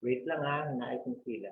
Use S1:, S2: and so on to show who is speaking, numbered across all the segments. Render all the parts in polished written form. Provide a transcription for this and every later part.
S1: Wait lang ha, hinaayos mo sila.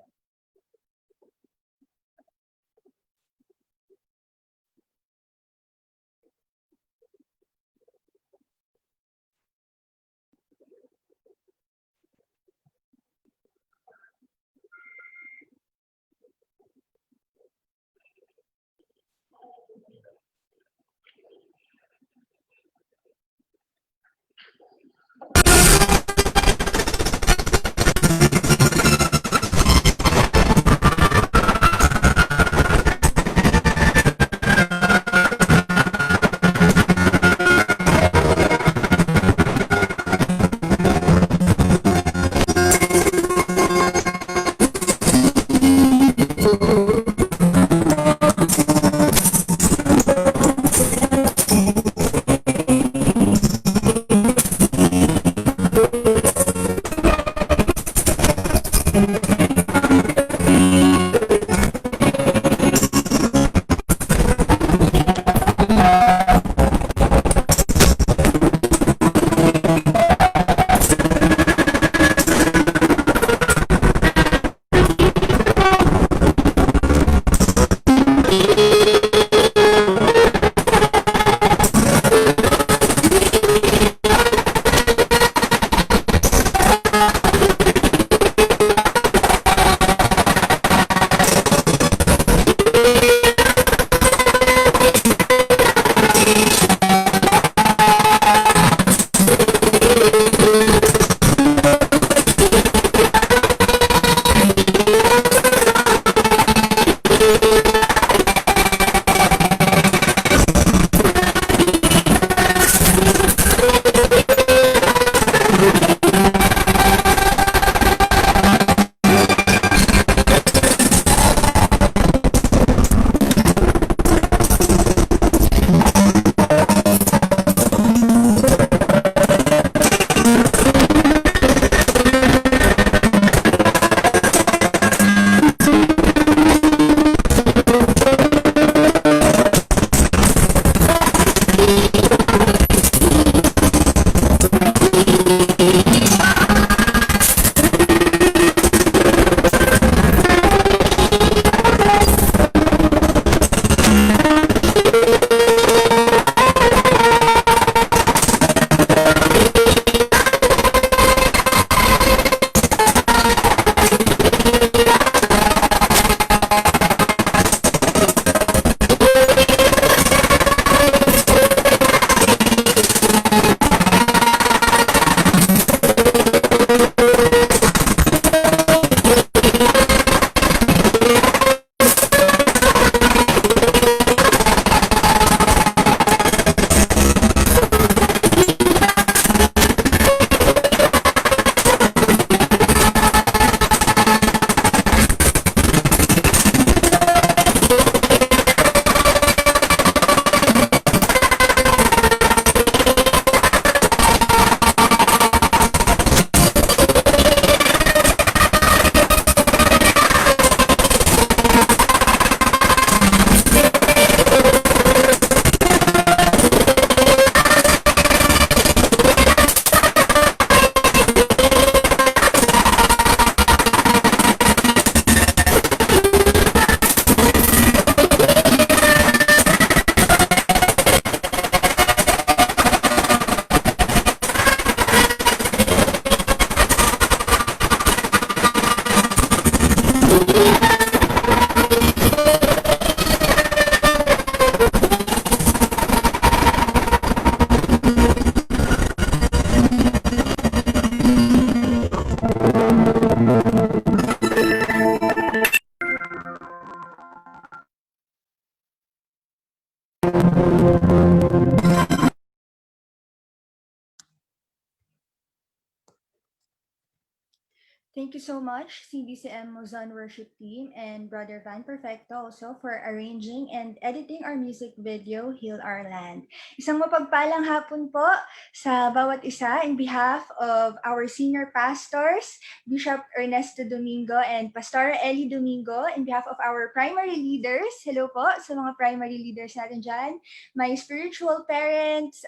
S2: Thank you so much, CDCM Mozon Worship Team and Brother Van Perfecto also for arranging and editing our music video, Heal Our Land. Isang mapagpalang hapon po sa bawat isa in behalf of our senior pastors, Bishop Ernesto Domingo and Pastora Ellie Domingo, in behalf of our primary leaders. Hello po sa mga primary leaders natin dyan. My spiritual parents,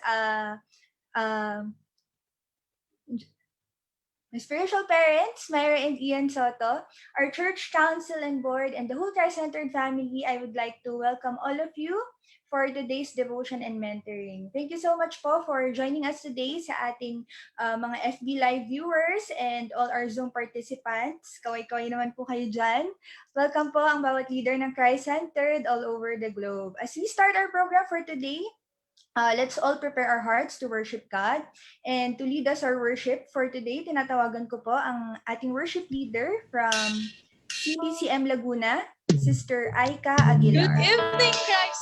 S2: My spiritual parents, Myra and Ian Soto, our church council and board, and the whole Christ-centered family, I would like to welcome all of you for today's devotion and mentoring. Thank you so much po for joining us today sa ating mga FB Live viewers and all our Zoom participants. Kaway-kaway naman po kayo dyan. Welcome po ang bawat leader ng Christ-centered all over the globe. As we start our program for today, let's all prepare our hearts to worship God. And to lead us our worship for today, tinatawagan ko po ang ating worship leader from CBCM Laguna, Sister Aika Aguilar.
S3: Good evening, Christ.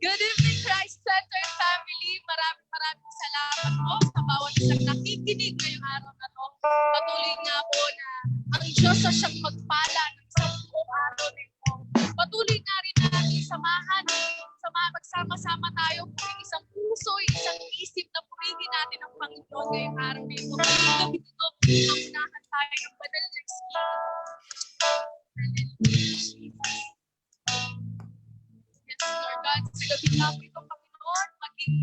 S3: Good evening, Christ-centered family. Maraming salamat po sa bawat isang nakikinig ngayong araw na to. Patuloy nga po na ang Diyos sa siyang magpala ng isang buong araw nito. Patuloy nga rin natin samahan, magsama-sama tayo kung isang puso, isang isip na purihin natin ang Panginoon ngayong araw nito. Ngayong gabi ito, pangunahan tayo ng banal na Espiritu. Lord God, sa gabi namin ito, Panginoon, maging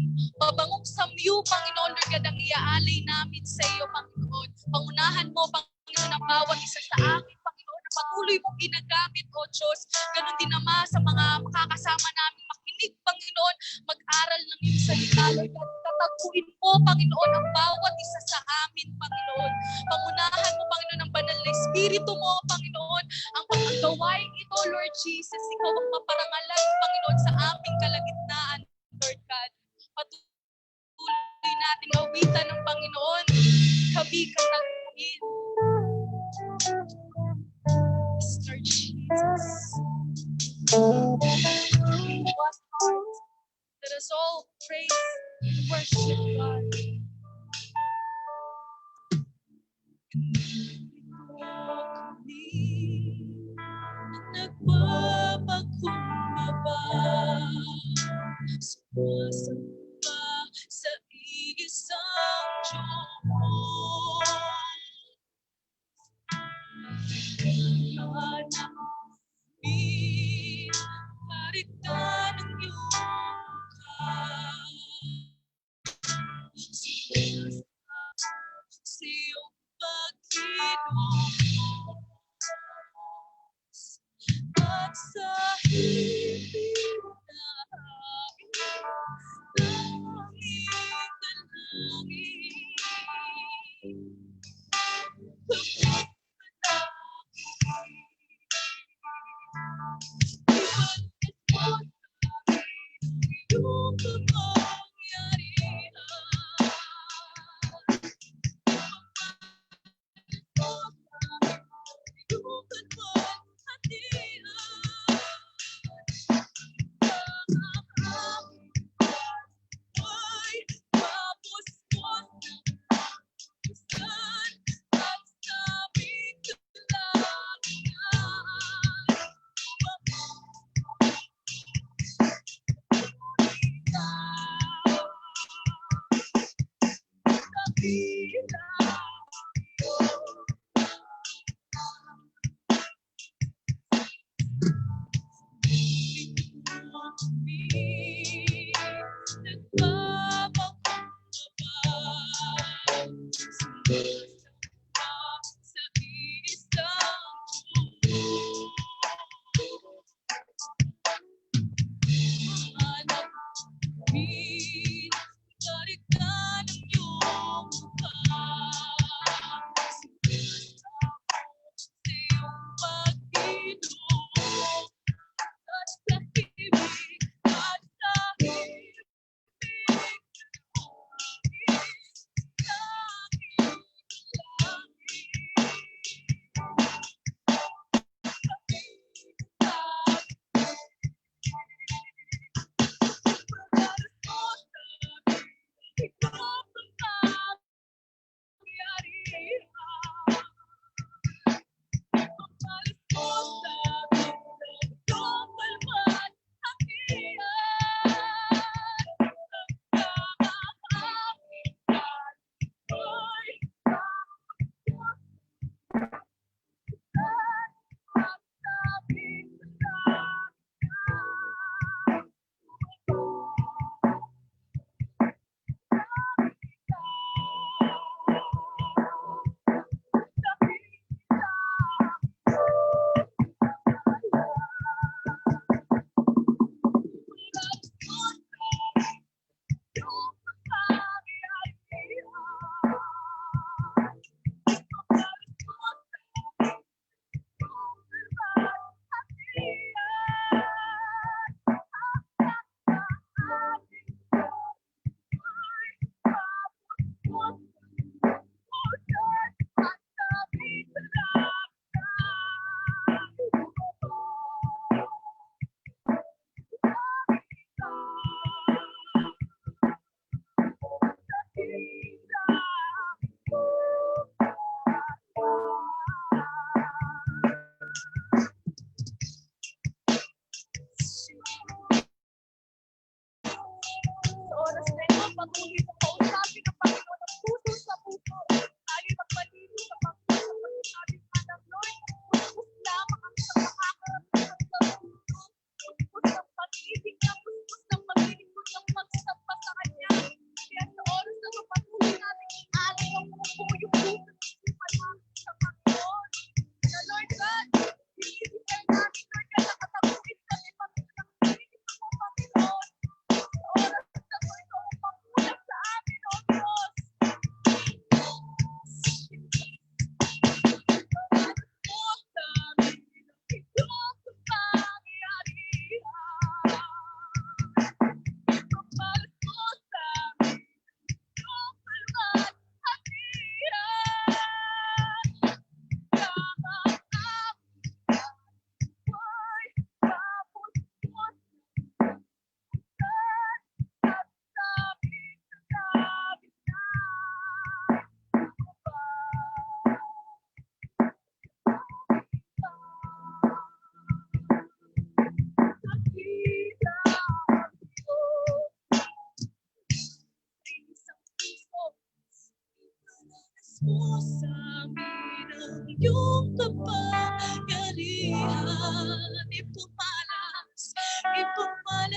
S3: mabangong samyu, Panginoon, Lord God, ang iaalay namin sa iyo, Panginoon. Pangunahan mo, Panginoon, ang bawat isa sa amin, Panginoon, na patuloy mong ginagamit, O Diyos. Ganon din naman sa mga makakasama namin makinig, Panginoon, mag-aral ng iyong salita, Lord God. Tataguin mo, Panginoon, ang bawat isa sa amin, Panginoon. Pangunahan mo, Panginoon, ang banal na Espiritu mo, Panginoon, ang pagkagawain ito, Lord Jesus. Ikaw ang maparangalan, Panginoon, sa aming kalagitnaan, Lord God. Patuloy natin awitan ng Panginoon. Kabig-kataguin. Lord Jesus. One heart. Let us all praise and worship God. Nagpapakumbaba sumasamba sa isang Diyos. Anak namin, paritan ng iyong mukha. Sa iyong Panginoos at sa himig namin, langit na langit. Yung kapangyarihan, yung kanwalhatian, ay mapuspos ng pusan at sa aming kalangian. Balikan ang iyong mukha.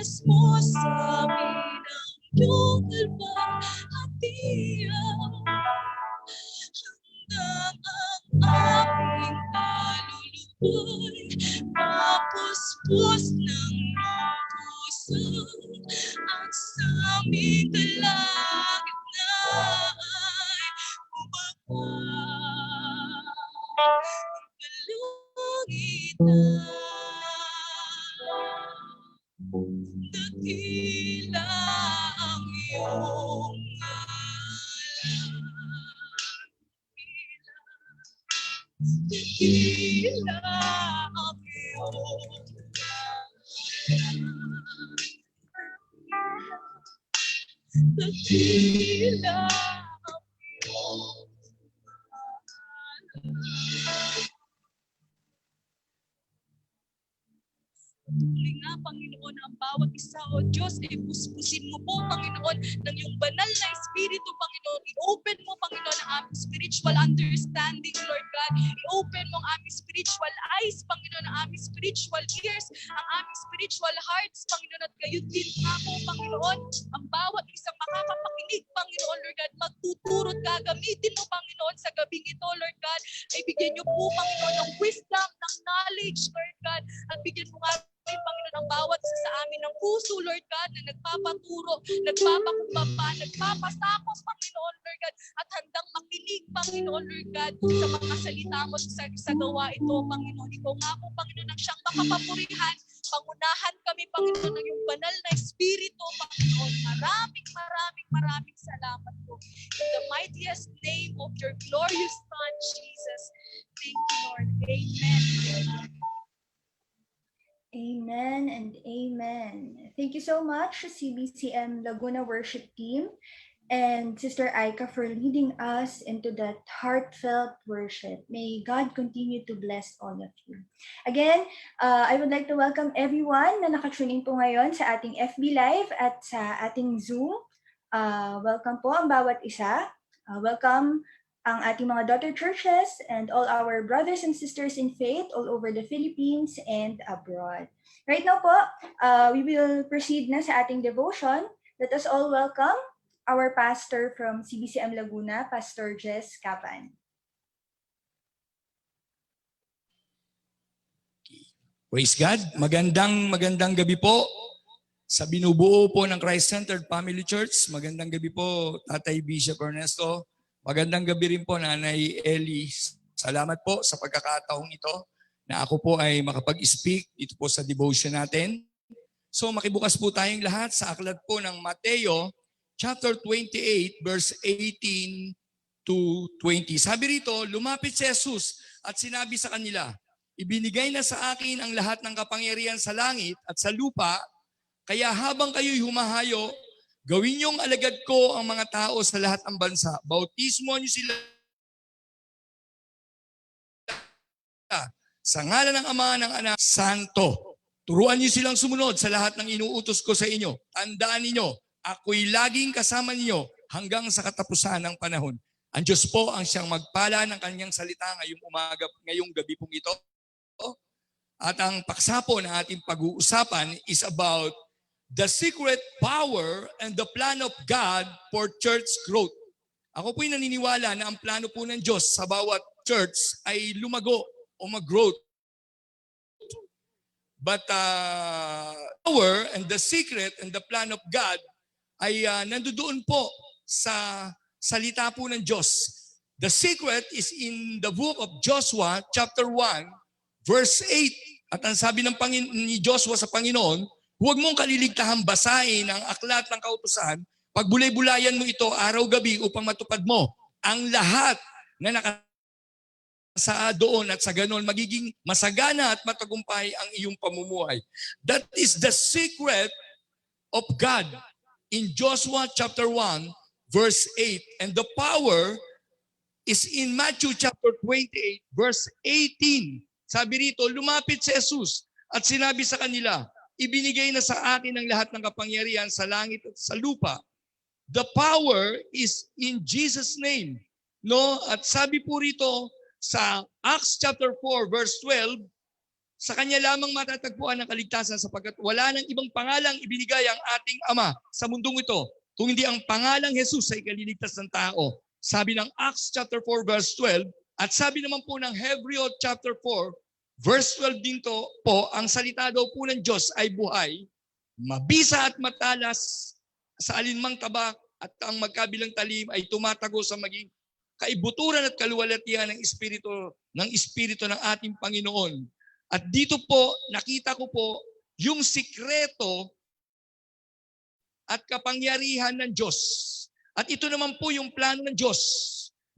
S3: Ipinagkaloob mo sa amin ang iyong alwalhatian hanggang ang aming kaluluwa'y mapuspos ng lubusan at sa aming kalagitnaan ay bumaba dakila ang iyong dakila ang iyong dakila ang iyong Tuloy nga, Panginoon, ang bawat isa, O Diyos, ay puspusin mo po, Panginoon, ng iyong banal na Espiritu, Panginoon. I-open mo, Panginoon, ang aming spiritual understanding, Lord God. I-open mo ang aming spiritual eyes, Panginoon, ang aming spiritual ears, ang aming spiritual hearts, Panginoon, at kayo din ako, Panginoon, ang bawat isang makakapakinig, Panginoon, Lord God, magtuturot, gagamitin mo, Panginoon, sa gabing ito, Lord God, ay bigyan niyo po, Panginoon, ng wisdom, ng knowledge, Lord God, at bigyan mo nga Panginoon, ang bawat isa sa amin ng puso, Lord God, na nagpapaturo, nagpapakumbaba, nagpapasakos, Panginoon, Lord God, at handang makinig, Panginoon, Lord God, sa mga salita mo sa gawa ito, Panginoon. Ikaw nga po, Panginoon, ang siyang makapapurihan. Pangunahan kami, Panginoon, ng iyong banal na Espiritu, Panginoon. Maraming salamat po. In the mightiest name of your glorious Son, Jesus. Thank you, Lord. Amen.
S2: Amen and amen. Thank you so much, CBCM Laguna Worship Team and Sister Aika, for leading us into that heartfelt worship. May God continue to bless all of you. Again, I would like to welcome everyone na nakatune in po ngayon sa ating FB Live at sa ating Zoom. Welcome po ang bawat isa. Welcome ang ating mga daughter churches and all our brothers and sisters in faith all over the Philippines and abroad. Right now po, we will proceed na sa ating devotion. Let us all welcome our pastor from CBCM Laguna, Pastor Jess Capan.
S4: Praise God. Magandang gabi po sa binubuo po ng Christ-Centered Family Church. Magandang gabi po, Tatay Bishop Ernesto. Magandang gabi rin po, Nanay Ellie. Salamat po sa pagkakataong ito na ako po ay makapag-speak dito po sa devotion natin. So makibukas po tayong lahat sa aklat po ng Mateo chapter 28 verse 18 to 20. Sabi rito, lumapit si Jesus at sinabi sa kanila, ibinigay na sa akin ang lahat ng kapangyarihan sa langit at sa lupa, kaya habang kayo'y humahayo, gawin niyong alagad ko ang mga tao sa lahat ng bansa. Bautismo niyo sila sa ngalan ng Ama, ng Anak, Santo. Turuan niyo silang sumunod sa lahat ng inuutos ko sa inyo. Tandaan ninyo, ako'y laging kasama ninyo hanggang sa katapusan ng panahon. Ang Diyos po ang siyang magpala ng kanyang salita ngayong gabi pong ito. At ang paksa po na ating pag-uusapan is about the secret power and the plan of God for church growth. Ako po'y naniniwala na ang plano po ng Diyos sa bawat church ay lumago o mag-growth. But power and the secret and the plan of God ay nandoon po sa salita po ng Diyos. The secret is in the book of Joshua chapter 1 verse 8. At ang sabi ni Joshua sa Panginoon, huwag mong kaliligtahang basahin ang aklat ng kautusan, pagbulay-bulayan mo ito araw-gabi upang matupad mo ang lahat na nakasaad doon at sa ganon magiging masagana at matagumpay ang iyong pamumuhay. That is the secret of God in Joshua chapter 1 verse 8. And the power is in Matthew chapter 28 verse 18. Sabi rito, lumapit si Jesus at sinabi sa kanila, ibinigay na sa akin ang lahat ng kapangyarihan sa langit at sa lupa. The power is in Jesus' name. No? At sabi po rito sa Acts chapter 4 verse 12, Sa Kanya lamang matatagpuan ang kaligtasan sapagkat wala nang ibang pangalang ibinigay ang ating Ama sa mundong ito kung hindi ang pangalang Jesus ay ikaliligtas ng tao. Sabi ng Acts chapter 4 verse 12 at sabi naman po ng Hebreo chapter 4 verse 12 din to po, ang salita daw po ng Diyos ay buhay, mabisa at matalas sa alinmang tabak at ang magkabilang talim ay tumatago sa maging kaibuturan at kaluwalhatian ng Espiritu ng ating Panginoon. At dito po, nakita ko po yung sikreto at kapangyarihan ng Diyos. At ito naman po yung plano ng Diyos.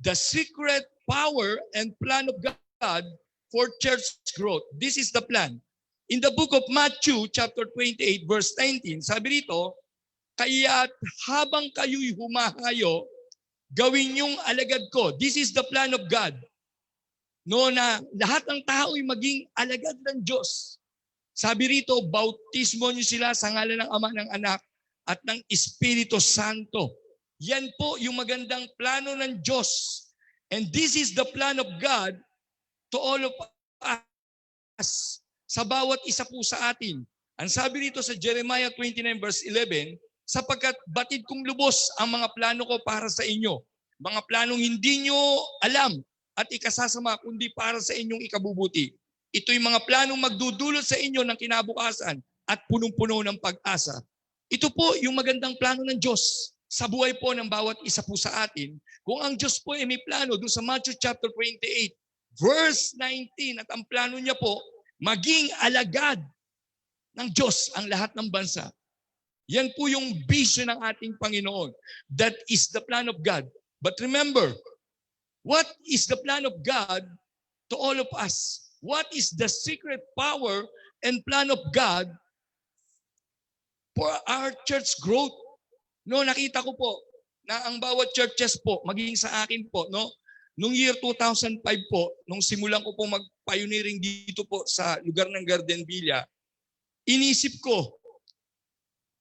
S4: The secret power and plan of God for church growth. This is the plan. In the book of Matthew chapter 28 verse 19, sabi rito, kaya't habang kayo'y humahayo, gawin niyong alagad ko. This is the plan of God. No, na lahat ng tao ay maging alagad ng Diyos. Sabi rito, bautismo niyo sila sa ngalan ng Ama, ng Anak, at ng Espiritu Santo. Yan po yung magandang plano ng Diyos. And this is the plan of God to all of us, sa bawat isa po sa atin. Ang sabi rito sa Jeremiah 29 verse 11, sapagkat batid kong lubos ang mga plano ko para sa inyo. Mga planong hindi nyo alam at ikasasama kundi para sa inyong ikabubuti. Ito'y mga planong magdudulot sa inyo ng kinabukasan at punong-puno ng pag-asa. Ito po yung magandang plano ng Diyos sa buhay po ng bawat isa po sa atin. Kung ang Diyos po ay may plano doon sa Matthew chapter 28 verse 19 at ang plano niya po maging alagad ng Diyos ang lahat ng bansa. Yan po yung vision ng ating Panginoon. That is the plan of God. But remember, what is the plan of God to all of us? What is the secret power and plan of God for our church growth? No, nakita ko po na ang bawat churches po, maging sa akin po, no, nung year 2005 po, nung simulan ko po mag-pioneering dito po sa lugar ng Garden Villa, inisip ko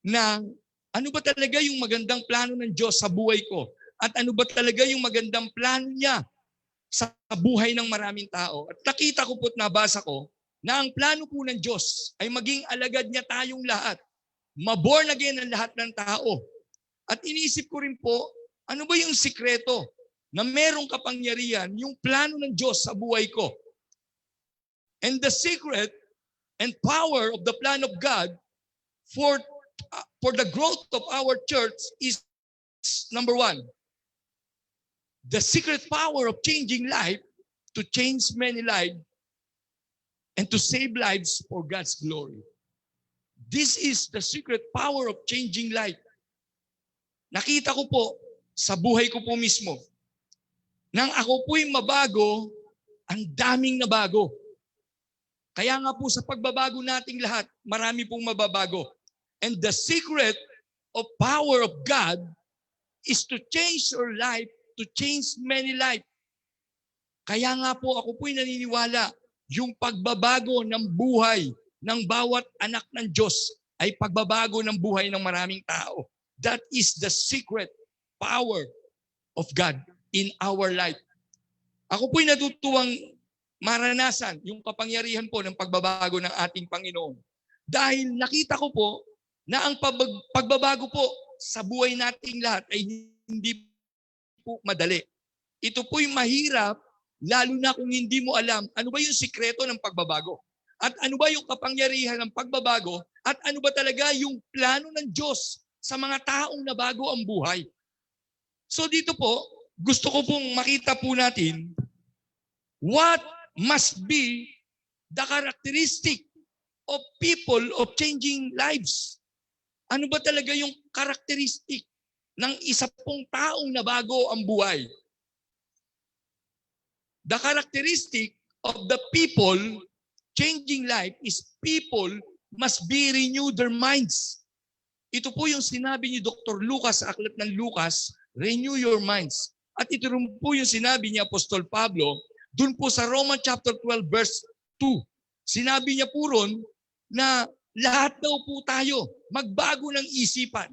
S4: na ano ba talaga yung magandang plano ng Diyos sa buhay ko? At ano ba talaga yung magandang plano niya sa buhay ng maraming tao? At nakita ko po at nabasa ko na ang plano po ng Diyos ay maging alagad niya tayong lahat. Maborn again ang lahat ng tao. At iniisip ko rin po, ano ba yung sikreto na merong kapangyarihan yung plano ng Diyos sa buhay ko? And the secret and power of the plan of God for the growth of our church is number one, the secret power of changing life to change many lives and to save lives for God's glory. This is the secret power of changing life. Nakita ko po sa buhay ko po mismo, nang ako po'y mabago, ang daming nabago. Kaya nga po sa pagbabago nating lahat, marami pong mababago. And the secret of power of God is to change your life, to change many lives. Kaya nga po ako po'y naniniwala, yung pagbabago ng buhay ng bawat anak ng Diyos ay pagbabago ng buhay ng maraming tao. That is the secret power of God in our life. Ako po'y natutuwang maranasan yung kapangyarihan po ng pagbabago ng ating Panginoon. Dahil nakita ko po na ang pagbabago po sa buhay nating lahat ay hindi po madali. Ito po'y mahirap, lalo na kung hindi mo alam ano ba yung sikreto ng pagbabago. At ano ba yung kapangyarihan ng pagbabago at ano ba talaga yung plano ng Diyos sa mga taong nabago ang buhay. So dito po, gusto ko pong makita po natin what must be the characteristic of people of changing lives. Ano ba talaga yung characteristic ng isa pong taong nabago ang buhay? The characteristic of the people changing life is people must be renewed their minds. Ito po yung sinabi ni Dr. Lucas sa aklat ng Lucas, renew your minds. At ito rin po yung sinabi ni Apostol Pablo, dun po sa Romans chapter 12 verse 2. Sinabi niya po ron na lahat daw po tayo magbago ng isipan.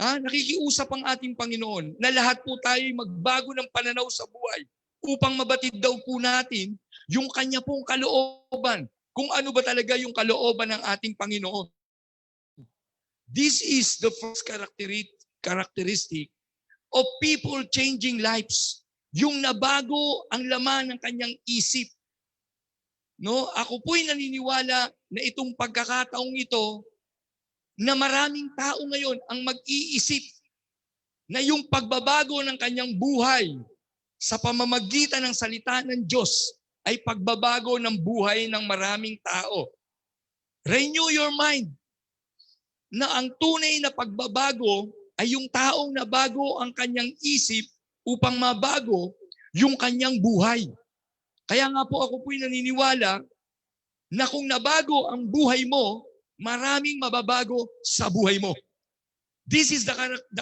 S4: Nakikiusap ang ating Panginoon na lahat po tayo magbago ng pananaw sa buhay upang mabatid daw po natin yung kanya pong kalooban kung ano ba talaga yung kalooban ng ating Panginoon. This is the first characteristic of people changing lives. Yung nabago ang laman ng kanyang isip. No, ako po'y naniniwala na itong pagkakataong ito na maraming tao ngayon ang mag-iisip na yung pagbabago ng kanyang buhay sa pamamagitan ng salita ng Diyos ay pagbabago ng buhay ng maraming tao. Renew your mind na ang tunay na pagbabago ay yung taong nabago ang kanyang isip upang mabago yung kanyang buhay. Kaya nga po ako po'y naniniwala na kung nabago ang buhay mo, maraming mababago sa buhay mo. This is the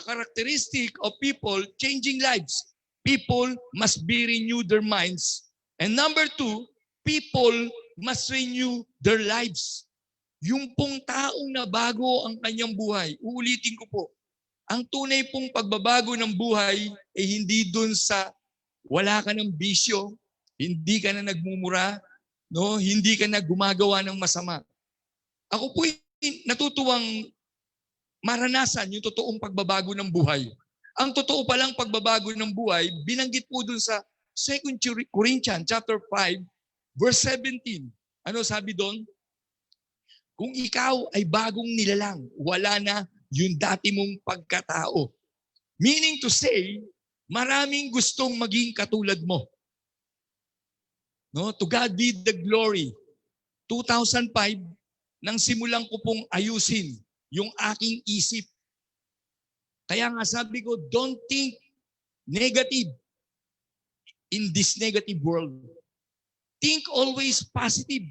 S4: characteristic of people changing lives. People must be renewed their minds. And number 2, people must renew their lives. Yung pong taong nabago ang kanyang buhay, uulitin ko po, ang tunay pong pagbabago ng buhay ay hindi dun sa wala ka ng bisyo, hindi ka na nagmumura, no? Hindi ka na gumagawa ng masama. Ako po natutuwang maranasan yung totoong pagbabago ng buhay. Ang totoo palang pagbabago ng buhay, binanggit po dun sa 2 Corinthians chapter 5, verse 17. Ano sabi doon? Kung ikaw ay bagong nilalang, wala na yung dati mong pagkatao. Meaning to say, maraming gustong maging katulad mo. No, to God be the glory. 2005, nang simulan ko pong ayusin yung aking isip. Kaya nga sabi ko, don't think negative in this negative world. Think always positive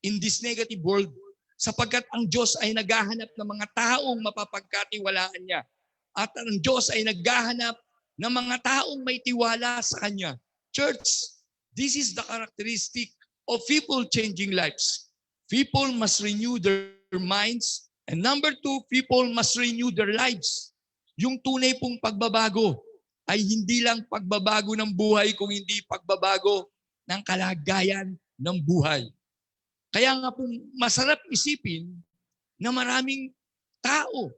S4: in this negative world. Sapagkat ang Diyos ay naghahanap ng mga taong mapapagkatiwalaan niya. At ang Diyos ay naghahanap ng mga taong may tiwala sa Kanya. Church, this is the characteristic of people changing lives. People must renew their minds. And number 2, people must renew their lives. Yung tunay pong pagbabago ay hindi lang pagbabago ng buhay, kung hindi pagbabago ng kalagayan ng buhay. Kaya nga pong masarap isipin na maraming tao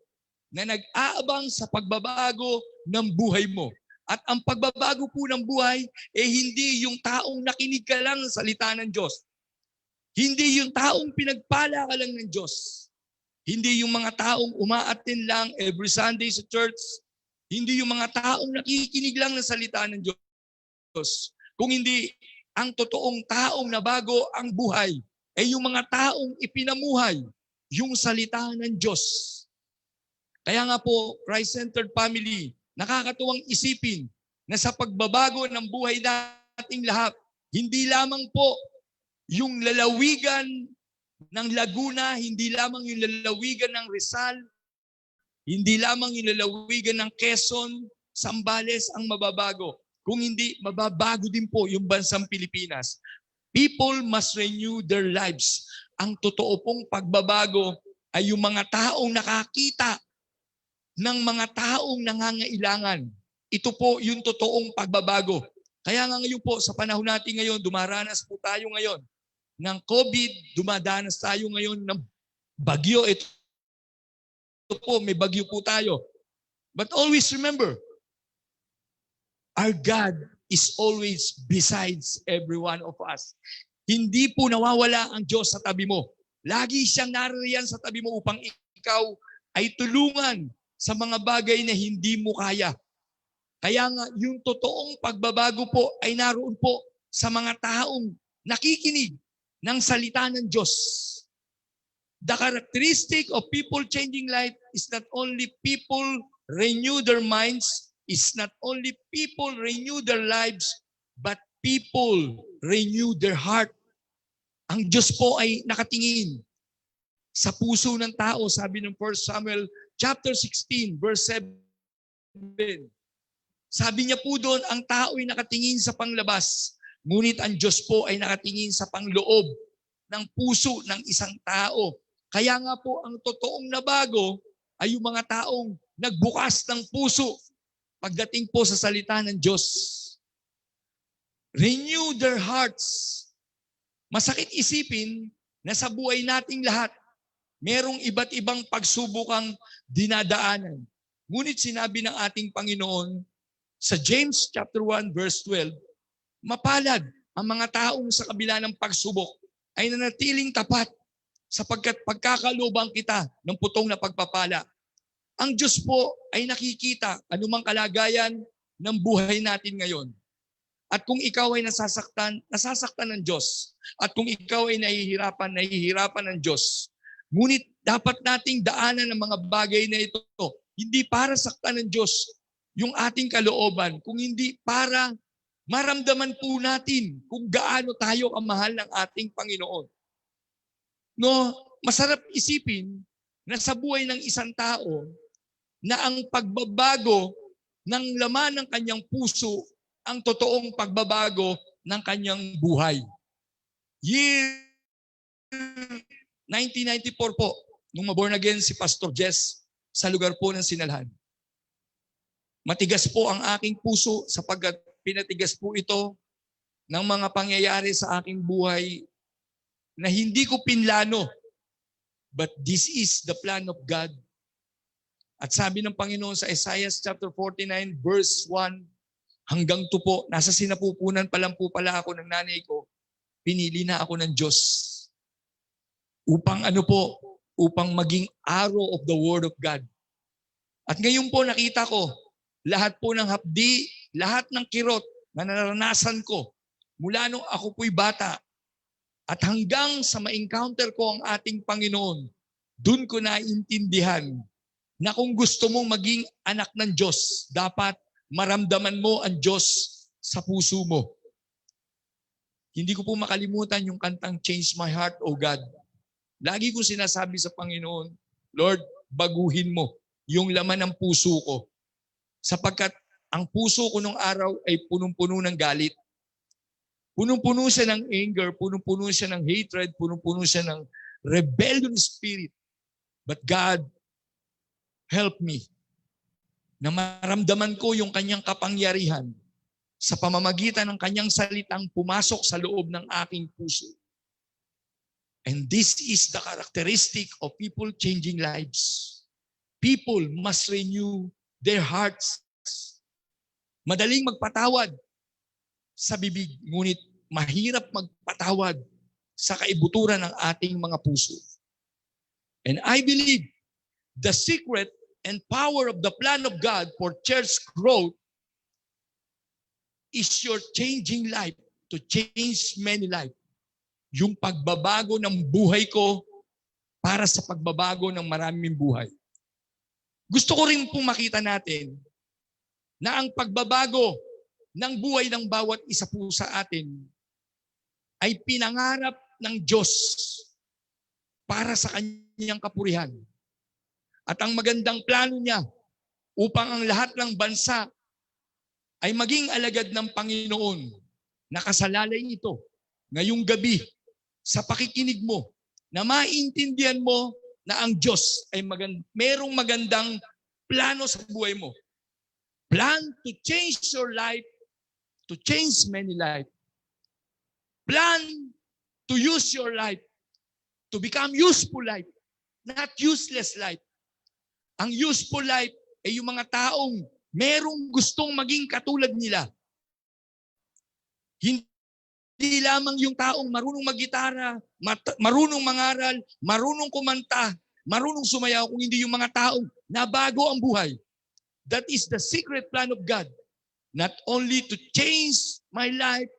S4: na nag-aabang sa pagbabago ng buhay mo. At ang pagbabago po ng buhay hindi yung taong nakinig ka lang sa salita ng Diyos. Hindi yung taong pinagpala ka lang ng Diyos. Hindi yung mga taong umaattend lang every Sunday sa church. Hindi yung mga taong nakikinig lang ng salita ng Diyos. Kung hindi ang totoong taong nabago ang buhay ay yung mga taong ipinamuhay yung salita ng Diyos. Kaya nga po, Christ-centered family, nakakatuwang isipin na sa pagbabago ng buhay nating lahat, hindi lamang po yung lalawigan ng Laguna, hindi lamang yung lalawigan ng Rizal, hindi lamang yung lalawigan ng Quezon, Zambales ang mababago. Kung hindi, mababago din po yung bansang Pilipinas. People must renew their lives. Ang totoo pong pagbabago ay yung mga taong nakakita ng mga taong nangangailangan. Ito po yung totoong pagbabago. Kaya nga ngayon po, sa panahon natin ngayon, dumaranas po tayo ngayon ng COVID, dumadanas tayo ngayon ng bagyo. Ito po, may bagyo po tayo. But always remember, our God is always besides every one of us. Hindi po nawawala ang Diyos sa tabi mo. Lagi siyang naririyan sa tabi mo upang ikaw ay tulungan sa mga bagay na hindi mo kaya. Kaya nga, yung totoong pagbabago po ay naroon po sa mga taong nakikinig ng salita ng Diyos. The characteristic of people changing life is not only people renew their minds, is not only people renew their lives, but people renew their heart. Ang Diyos po ay nakatingin sa puso ng tao, sabi ng 1 Samuel chapter 16, verse 7. Sabi niya po doon, ang tao ay nakatingin sa panglabas, ngunit ang Diyos po ay nakatingin sa pangloob ng puso ng isang tao. Kaya nga po, ang totoong nabago ay yung mga taong nagbukas ng puso pagdating po sa salita ng Diyos. Renew their hearts. Masakit isipin na sa buhay nating lahat, merong iba't ibang pagsubukang dinadaanan. Ngunit sinabi ng ating Panginoon sa James chapter 1 verse 12, mapalad ang mga taong sa kabila ng pagsubok ay nanatiling tapat sapagkat pagkakalubang kita ng putong na pagpapala. Ang Diyos po ay nakikita anumang kalagayan ng buhay natin ngayon. At kung ikaw ay nasasaktan ng Diyos. At kung ikaw ay nahihirapan ng Diyos. Ngunit dapat nating daanan ang mga bagay na ito. Hindi para saktan ng Diyos yung ating kalooban, kung hindi para maramdaman po natin kung gaano tayo kamahal ng ating Panginoon. No, masarap isipin na sa buhay ng isang tao na ang pagbabago ng laman ng kanyang puso ang totoong pagbabago ng kanyang buhay. Year 1994 po, nung maborn again si Pastor Jess sa lugar po ng Sinalhan. Matigas po ang aking puso sapagkat pinatigas po ito ng mga pangyayari sa aking buhay na hindi ko pinlano. But this is the plan of God. At sabi ng Panginoon sa Isaiah chapter 49 verse 1 hanggang 2 po, nasa sinapupunan pa lang po pala ako ng nanay ko, pinili na ako ng Diyos. Upang upang maging arrow of the Word of God. At ngayon po nakita ko, lahat po ng hapdi, lahat ng kirot na naranasan ko, mula nung ako po'y bata, at hanggang sa ma-encounter ko ang ating Panginoon, dun ko naintindihan na kung gusto mong maging anak ng Diyos, dapat maramdaman mo ang Diyos sa puso mo. Hindi ko po makalimutan yung kantang Change My Heart, O God. Lagi ko sinasabi sa Panginoon, Lord, baguhin mo yung laman ng puso ko. Sapagkat ang puso ko nung araw ay punong-puno ng galit. Punong-puno siya ng anger, punong-puno siya ng hatred, punong-puno siya ng rebellion spirit. But God, help me na maramdaman ko yung kanyang kapangyarihan sa pamamagitan ng kanyang salitang pumasok sa loob ng aking puso. And this is the characteristic of people changing lives. People must renew their hearts. Madaling magpatawad sa bibig, ngunit mahirap magpatawad sa kaibuturan ng ating mga puso. And I believe the secret and power of the plan of God for church growth is your changing life to change many lives. Yung pagbabago ng buhay ko para sa pagbabago ng maraming buhay. Gusto ko rin pong makita natin na ang pagbabago ng buhay ng bawat isa po sa atin ay pinangarap ng Diyos para sa kanyang kapurihan. At ang magandang plano niya upang ang lahat ng bansa ay maging alagad ng Panginoon. Nakasalalay ito ngayong gabi sa pakikinig mo na maintindihan mo na ang Diyos ay merong magandang plano sa buhay mo. Plan to change your life, to change many lives. Plan to use your life, to become useful life, not useless life. Ang useful life ay yung mga taong merong gustong maging katulad nila. Hindi lamang yung taong marunong maggitara, marunong mangaral, marunong kumanta, marunong sumayaw, kung hindi yung mga taong nabago ang buhay. That is the secret plan of God. Not only to change my life,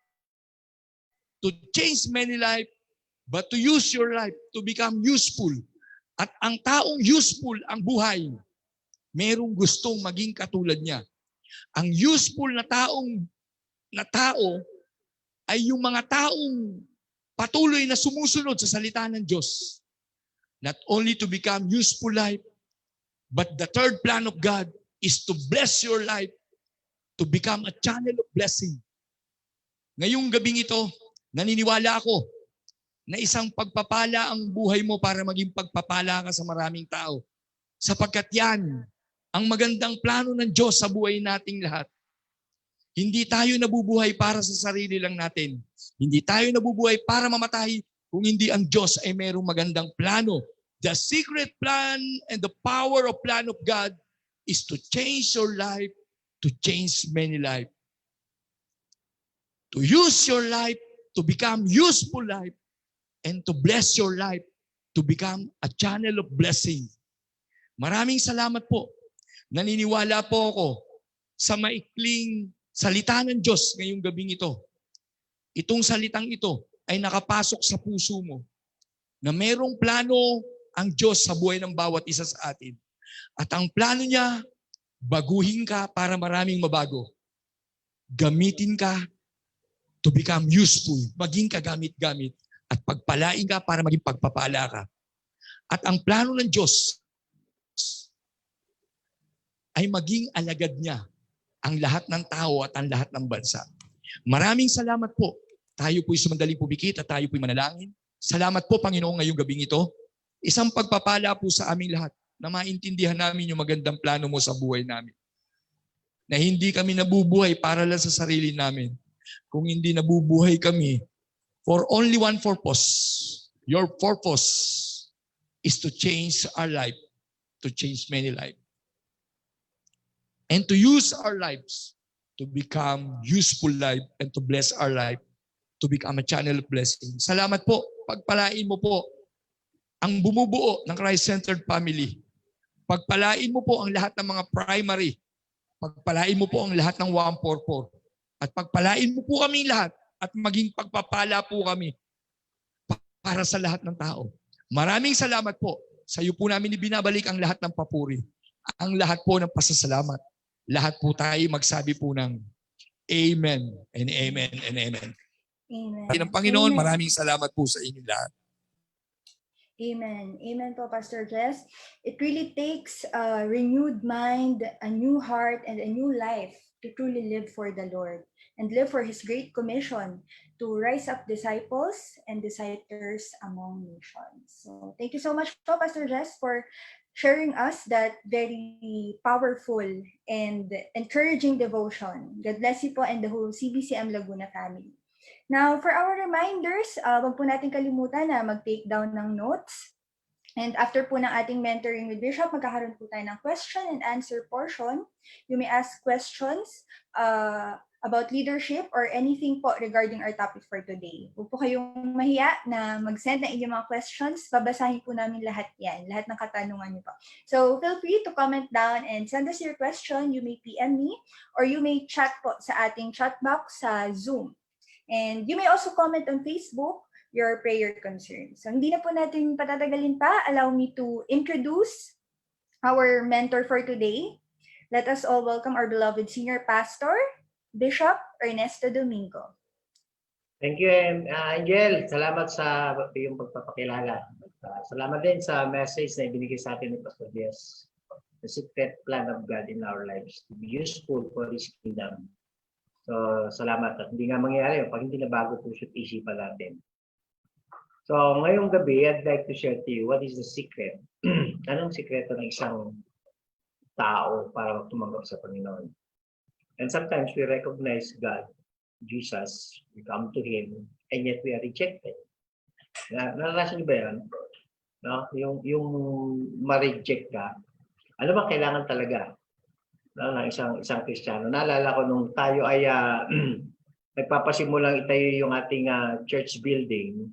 S4: to change many life, but to use your life to become useful. At ang taong useful ang buhay, merong gustong maging katulad niya. Ang useful na tao ay yung mga taong patuloy na sumusunod sa salita ng Diyos. Not only to become useful life, but the third plan of God is to bless your life, to become a channel of blessing. Ngayong gabing ito, naniniwala ako na isang pagpapala ang buhay mo para maging pagpapala ka sa maraming tao. Sapagkat yan, ang magandang plano ng Diyos sa buhay nating lahat. Hindi tayo nabubuhay para sa sarili lang natin. Hindi tayo nabubuhay para mamatay, kung hindi ang Diyos ay mayroong magandang plano. The secret plan and the power of plan of God is to change your life, to change many life. To use your life to become useful life and to bless your life to become a channel of blessing. Maraming salamat po. Naniniwala po ako sa maikling salita ng Diyos ngayong gabing ito. Itong salitang ito ay nakapasok sa puso mo na mayroong plano ang Diyos sa buhay ng bawat isa sa atin. At ang plano niya, baguhin ka para maraming mabago. Gamitin ka to become useful, maging kagamit-gamit, at pagpalain ka para maging pagpapala ka. At ang plano ng Diyos ay maging alagad niya ang lahat ng tao at ang lahat ng bansa. Maraming salamat po. Tayo po'y sumandaling pumikit at tayo po'y manalangin. Salamat po, Panginoon, ngayong gabing ito. Isang pagpapala po sa aming lahat na maintindihan namin yung magandang plano mo sa buhay namin. Na hindi kami nabubuhay para lang sa sarili namin. Kung hindi nabubuhay kami for only one purpose. Your purpose is to change our life, to change many lives. And to use our lives to become useful life and to bless our life, to become a channel of blessing. Salamat po. Pagpalain mo po ang bumubuo ng Christ-centered family. Pagpalain mo po ang lahat ng mga primary. Pagpalain mo po ang lahat ng 144. At pagpalain mo po kami lahat at maging pagpapala po kami para sa lahat ng tao. Maraming salamat po. Sa iyo po namin ibinabalik ang lahat ng papuri. Ang lahat po ng pasasalamat. Lahat po tayo magsabi po ng Amen and Amen and Amen.
S2: Amen.
S4: Ng Panginoon,
S2: Amen.
S4: maraming salamat po sa inyo lahat.
S2: Amen. Amen po, Pastor Jess. It really takes a renewed mind, a new heart, and a new life to truly live for the Lord and live for His great commission to rise up disciples and disciples among nations. So thank you so much po, Pastor Jess, for sharing us that very powerful and encouraging devotion. God bless you po and the whole CBCM Laguna family. Now, for our reminders, wag po natin kalimutan na mag-take down ng notes. And after po ng ating mentoring with Bishop, magkakaroon po tayo ng question and answer portion. You may ask questions about leadership or anything po regarding our topic for today. Huwag po kayong mahiya na mag-send ng inyong mga questions. Babasahin po namin lahat yan, lahat ng katanungan niyo po. So feel free to comment down and send us your question. You may PM me or you may chat po sa ating chat box sa Zoom. And you may also comment on Facebook your prayer concerns. So hindi na po natin patatagalin pa. Allow me to introduce our mentor for today. Let us all welcome our beloved senior pastor, Bishop Ernesto Domingo.
S1: Thank you, Angel. Salamat sa iyong pagpapakilala. Salamat din sa message na ibinigay sa atin ni Pastor Jess. The secret plan of God in our lives to be useful for His kingdom. So, salamat. At hindi nga mangyayari pag hindi na bago puso't isipan natin. So, ngayong gabi, I'd like to share to you what is the secret. Anong sikreto ng isang tao para tumanggap sa Panginoon? And sometimes we recognize God, Jesus, we come to Him, and yet we are rejected. Naranasan niyo ba yan? No? Yung ma-reject ka, ano ba kailangan talaga? No, ng isang Kristiyano. Naalala ko nung tayo ay nagpapasimulang itayo yung ating church building.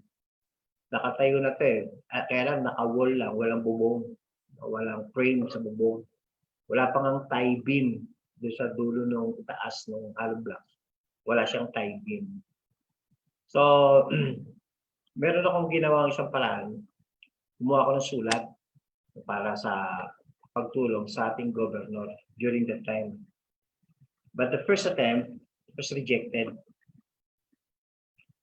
S1: Nakatayo na 'to eh. Kaya lang naka-wall lang, walang bubong, walang frame sa bubong. Wala pang ang tie beam doon sa dulo ng taas ng hollow block. Wala siyang tie beam. So, meron akong ginawang isang paraan. Gumawa ako ng sulat para sa pagtulong sa ating governor during that time. But the first attempt was rejected.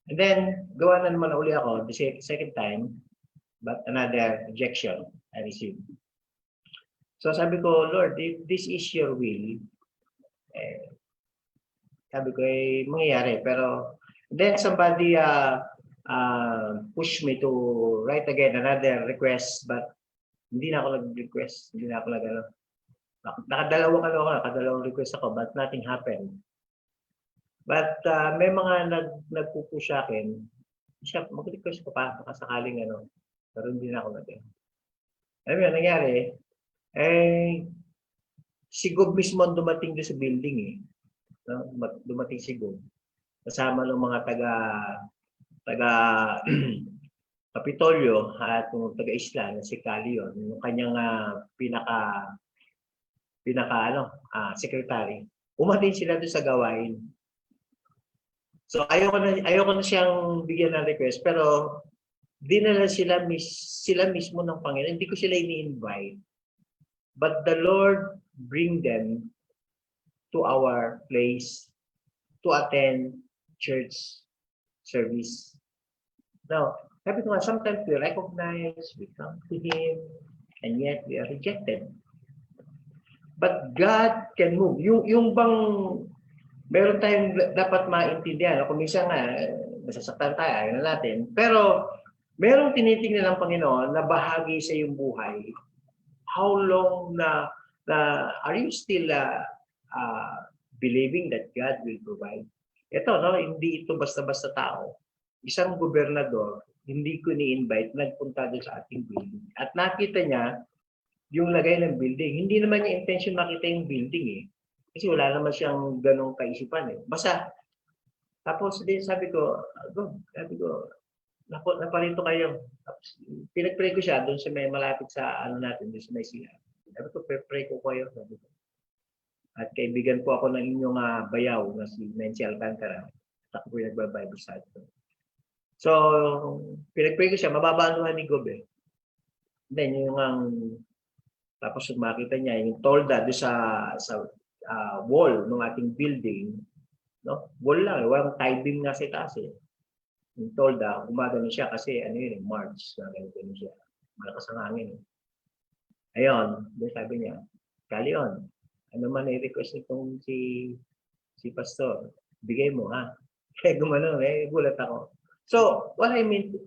S1: And then, gawa na naman uli ako the second time, but another rejection I received. So sabi ko, Lord, if this is your will, sabi ko, mangyayari. Pero then somebody pushed me to write again another request, but hindi na ako nag-request. Hindi na ako nakadalawang request ako, but nothing happened. But may mga nagpupush sa akin Siya, mag-request ko pa, baka sakaling ano, pero hindi na ako natin. Alam mo yun, nangyari, si Gob mismo ang dumating doon sa building eh. No? Dumating si Gob. Kasama ng mga taga Kapitolyo at yung taga-Isla na si Cali yun, yung kanyang secretary. Umatin sila doon sa gawain. So ayoko na siyang bigyan ng request, pero dinala sila mismo ng Panginoon. Hindi ko sila ini-invite. But the Lord bring them to our place to attend church service. Now, sabi ko nga, sometimes we recognize, we come to Him, and yet we are rejected. But God can move. Yung bang meron tayong dapat maintindihan. Kung minsan nga, masasaktan tayo, ayaw na natin. Pero merong tinitingnan ng Panginoon na bahagi sa iyong buhay. How long na are you still believing that God will provide? Ito, no, hindi ito basta-basta tao. Isang gobernador, hindi ko ni-invite, nagpunta doon sa ating building. At nakita niya yung lagay ng building. Hindi naman niya intention makita yung building eh. Kasi wala naman siyang ganong kaisipan eh. Basta, tapos din sabi ko, naparito kayo. Tapos, pinag-pray ko siya doon sa may malapit sa ano natin, doon sa may siya. Sabi ko, pray ko kayo. Sabi ko. At kaibigan po ako ng inyong bayaw na si Nancy Alcantara. At ako po yung nagbabible sa atin. So, pinag-pray ko siya, mababanuhan ni Gob eh. Then, tapos makita niya, yung tolda doon sa wall ng ating building, no? Wall lang, walang tie beam nga sa itaas eh. Yung tolda, gumagano siya kasi ano yun, March, ganito siya. Malakas ang hangin. Ayun, sabi niya, Kalion, ano man i-request nitong si Pastor, bigay mo ha. Kaya gumano, gulat ako. So, what I mean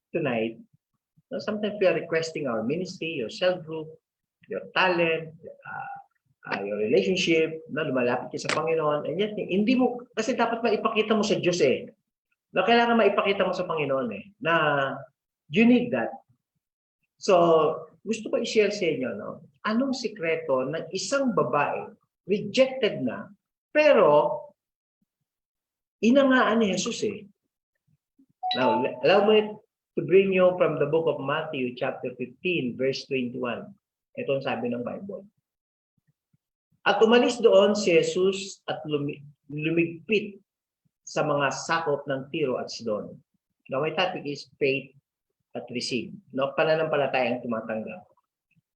S1: tonight, sometimes we are requesting our ministry, your cell group, your talent, your relationship, na lumalapit ka sa Panginoon, and yet, hindi mo, kasi dapat maipakita mo sa Diyos eh, na kailangan maipakita mo sa Panginoon eh, na you need that. So, gusto ko i-share sa inyo, no? Anong sikreto ng isang babae, rejected na, pero inangaan ni Jesus eh. Now, allow me to bring you from the book of Matthew chapter 15, verse 21. Ito ang sabi ng Bible. At umalis doon si Jesus at lumigpit sa mga sakop ng Tiro at Sidon. Now, my topic is faith at receive. No, pananampalatayang tumatanggap.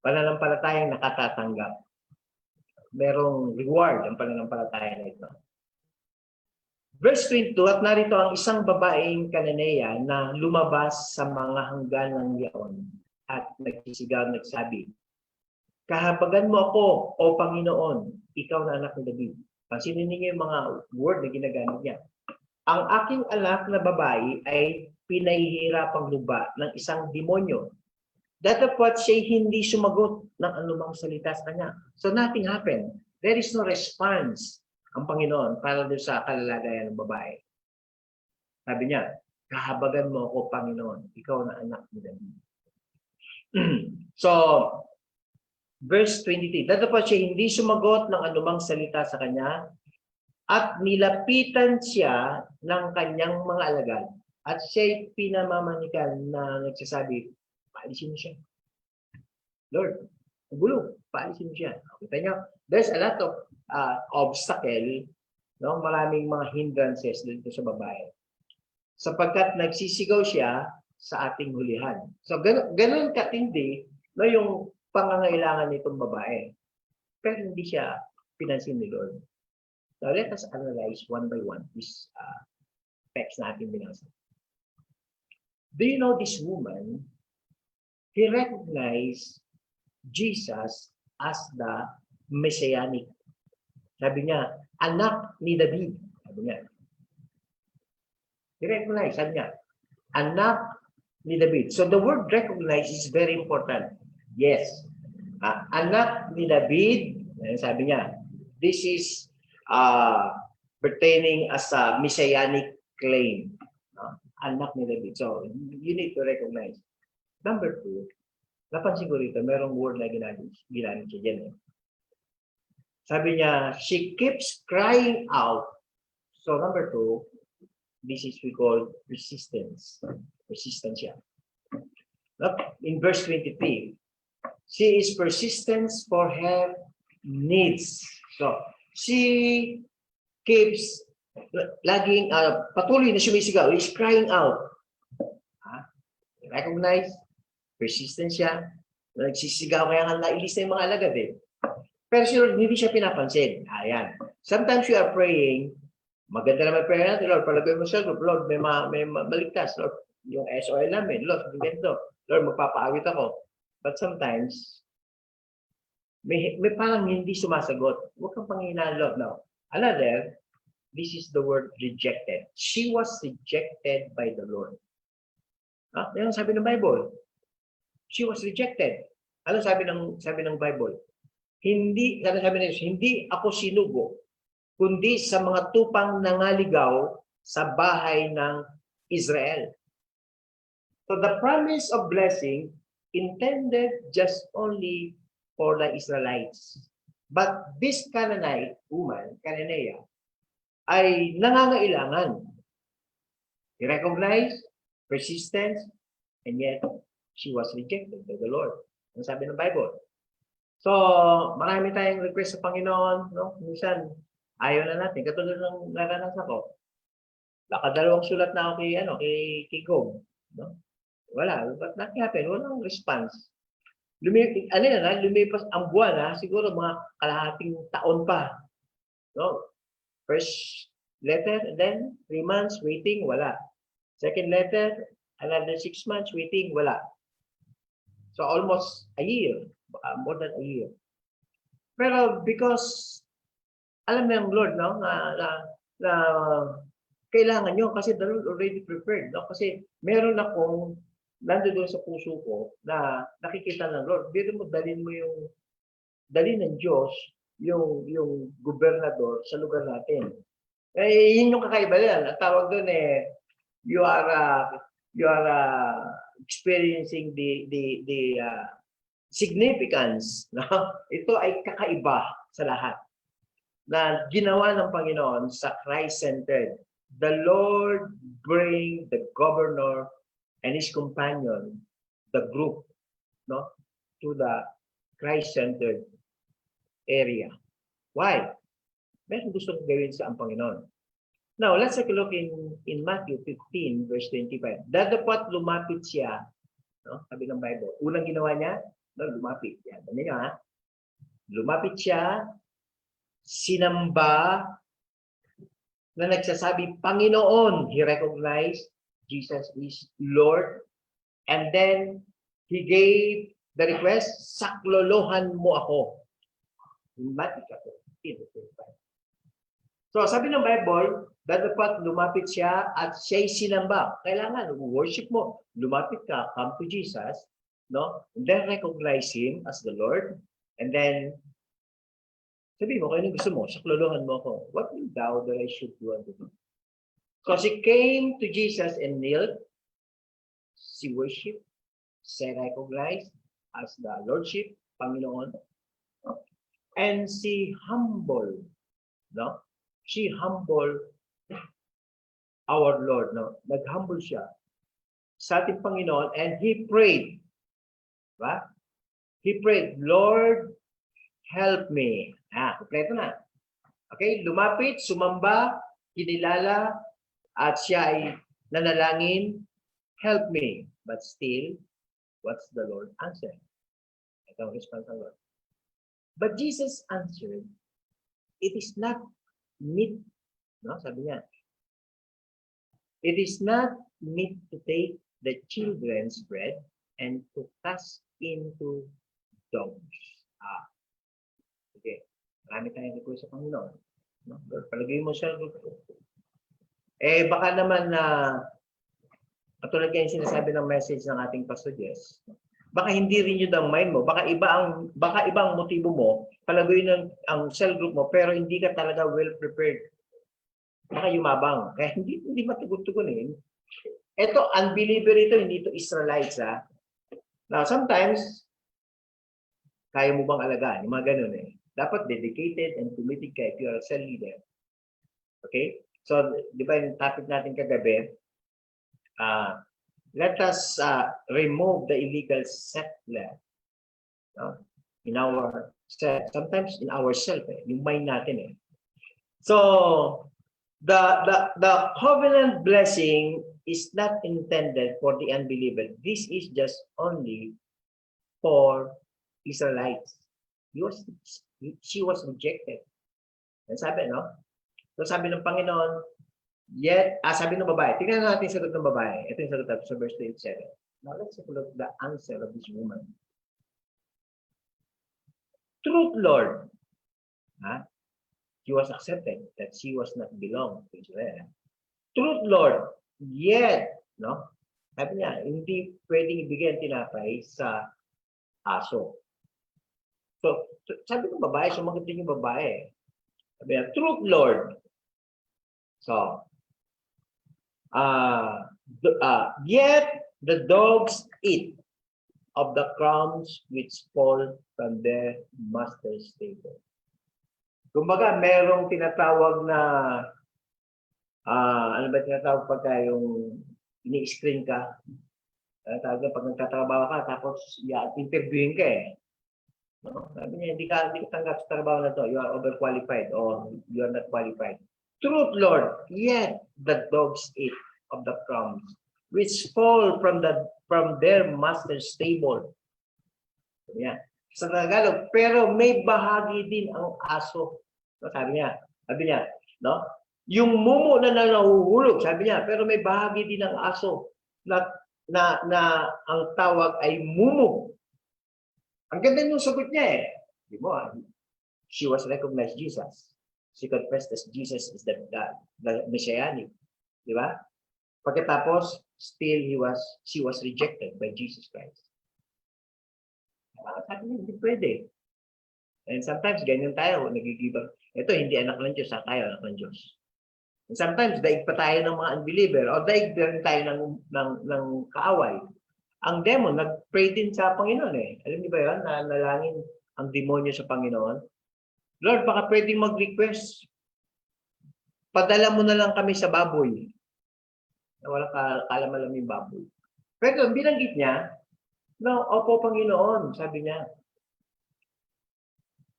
S1: Pananampalatayang nakatatanggap. Merong reward ang pananampalataya na ito. Verse 22, at narito ang isang babaeng Kananea na lumabas sa mga hangganang yaon at nagsisigaw, nagsabi, kahabagan mo ako, O Panginoon, ikaw na anak ni David. Pansinin niyo yung mga word na ginagamit niya. Ang aking anak na babae ay pinahihirapang luba ng isang demonyo. Datapwat siya hindi sumagot ng anumang salita sa kanya. So nothing happened. There is no response ang Panginoon para doon sa kalalagayan ng babae. Sabi niya, kahabagan mo ako, Panginoon, ikaw na anak ni David. So, verse 23, datapwat siya hindi sumagot ng anumang salita sa kanya at nilapitan siya ng kanyang mga alagad. At siya'y pinamamanikan na nagsasabi, paalisin mo siya. Lord, gulo, paalisin mo siya. Kita niyo, there's a lot of obstacle, no? Maraming mga hindrances dito sa babae. Sapagkat nagsisigaw siya sa ating hulihan. So, ganun katindi, no, yung pangangailangan nitong babae. Pero hindi siya pinansin ni Lord. So, let us analyze one by one this text na ating binasa. Do you know this woman? He recognized Jesus as the Messianic. Sabi niya, anak ni David. Sabi niya. He recognized, sabi niya, anak ni David. So the word recognize is very important. Yes. Anak ni David, sabi niya, this is pertaining as a Messianic claim. anak ni David. So, you need to recognize. Number 2, napansin ko rito, merong word na ginamit siya dyan. Eh. Sabi niya, she keeps crying out. So, number 2, this is we call resistance. Resistance siya. In verse 23, she is persistence for her needs. So, she keeps laging patuloy na sumisigaw, is crying out. Recognize, persistence siya, nagsisigaw, kaya nga nailis na yung mga alagad eh. Pero sure, hindi siya pinapansin. Ayan. Sometimes you are praying, maganda naman prayer natin, Lord, palagay mo sa group, Lord, may maligtas, Lord, yung SOL namin, Lord, ganito, Lord, magpapaawit ako. But sometimes, may parang hindi sumasagot. Huwag kang panghinaan, Lord. No. Another, this is the word rejected. She was rejected by the Lord. Yan ang sabi ng Bible. She was rejected. Ano sabi ng Bible? Hindi ako sinugo, kundi sa mga tupang nangaligaw sa bahay ng Israel. So the promise of blessing intended just only for the Israelites. But this Canaanite woman, Cananea, ay nangangailangan. I-recognize, persistence, and yet she was rejected by the Lord. Ang sabi ng Bible. So, marami tayong request sa Panginoon. No? Minsan, ayaw na natin. Katulad ng naranasan ko. Nakadalawang sulat na ako kay Gob. No? Wala. But nothing happened. Walang response. Lumipas ang buwan, siguro mga kalahating taon pa. No? First letter, and then 3 months waiting, wala. Second letter, another 6 months waiting, wala. So almost a year, more than a year. Pero because alam ng Lord, no, na kailangan nyo kasi the Lord already prepared, no? Kasi meron akong nandoon sa puso ko na nakikita ng Lord. Dito mo dalhin ng Diyos yung gobernador sa lugar natin. Eh, yun yung kakaiba yan. Ang tawag doon you are experiencing the significance. No? Ito ay kakaiba sa lahat na ginawa ng Panginoon sa Christ-centered. The Lord bring the governor and his companion, the group, no, to the Christ-centered area. Why? Meron gusto kong gawin sa ang Panginoon. Now, let's take a look in Matthew 15, verse 25. Dadapat lumapit siya, no? Sabi ng Bible. Unang ginawa niya, no, lumapit. Yan, niyo, ha? Lumapit siya, sinamba, na nagsasabi, Panginoon. He recognized Jesus is Lord. And then, he gave the request, saklolohan mo ako. In Matthew 15, verse 25. So, sabi ng Bible, dapat lumapit siya at siya'y sinamba. Kailangan, worship mo. Lumapit ka, come to Jesus, no? And then recognize Him as the Lord. And then, sabi mo, kaya gusto mo, saklolohan mo ako. What will thou that I should do unto thee? So, she came to Jesus and knelt. She worshiped, she recognized as the Lordship, Panginoon. And she humbled, no? She humbled our Lord, no? Nag-humble siya sa ating Panginoon and he prayed. Diba? He prayed, Lord, help me. Kompleto na. Okay, lumapit, sumamba, kinilala, at siya ay nanalangin, help me. But still, what's the Lord answer? Ito ang response ng Lord. But Jesus answered, it is not meet, no? Sabi niya, it is not meet to take the children's bread and to cast into dogs. Okay. Marami tayong request sa Panginoon. No? Palagay mo siya. Baka naman na katulad kayo sinasabi ng message ng ating Pastor Jess, baka hindi rin yun ang mind mo. Baka ibang motibo mo, palaguin ang cell group mo, pero hindi ka talaga well prepared. Baka yumabang. Kaya hindi matugon-tugunin. Ito, unbeliever ito, hindi ito Israelites, ha? Now, sometimes, kaya mo bang alagaan? Yung mga ganun eh. Dapat dedicated and committed ka if you are a cell leader. Okay? So, di ba yung topic natin kagabi, let us remove the illegal settler in our self. Sometimes in ourselves, yung mind natin eh. So, the covenant blessing is not intended for the unbeliever. This is just only for Israelites. She was rejected. And sabi, no? So sabi ng Panginoon, sabi ng babae, tingnan natin yung sagot ng babae. Ito yung sagot sa verse 27. Now let's take a look at the answer of this woman. Truth, Lord. She was accepted that she was not belong to Israel. Truth, Lord. Yet, no? Sabi niya, hindi pwedeng ibigay ang tinapay sa aso. So, sabi ng babae, sumagot din yung babae. Sabi niya, truth, Lord. So, yet the dogs eat of the crumbs which fall from their master's table. Kumbaga, merong tinatawag na ano ba tinatawag pagka yung ini-screen ka? Tawag pag nagtatrabaho ka, tapos interviewin ka eh. No? Sabi niya, hindi ka tanggap sa trabaho na to. You are overqualified or you are not qualified. Truth, Lord, yet the dogs eat of the crumbs which fall from their master's table. Yeah. Sa Tagalog, pero may bahagi din ang aso. No? Sabi niya, no? Yung mumo na nahuhulog, sabi niya, pero may bahagi din ng aso na ang tawag ay mumo. Ang ganda ng sagot niya eh. Di mo, she was recognized Jesus. She confessed that Jesus is the Messianic. Di ba? Pagkatapos, still she was rejected by Jesus Christ. Sabi niya, hindi pwede. And sometimes, ganyan tayo, nagigibang. Ito, hindi anak ng Diyos, tayo anak ng Diyos. And sometimes, daig pa tayo ng mga unbeliever o daig din tayo ng kaaway. Ang demon, nag-pray din sa Panginoon eh. Alam niyo ba yun? Nalangin ang demonyo sa Panginoon. Lord, baka pwedeng mag-request. Padala mo na lang kami sa baboy. Na walang kaalam-alam yung baboy. Pero binanggit niya, no, opo Panginoon, sabi niya.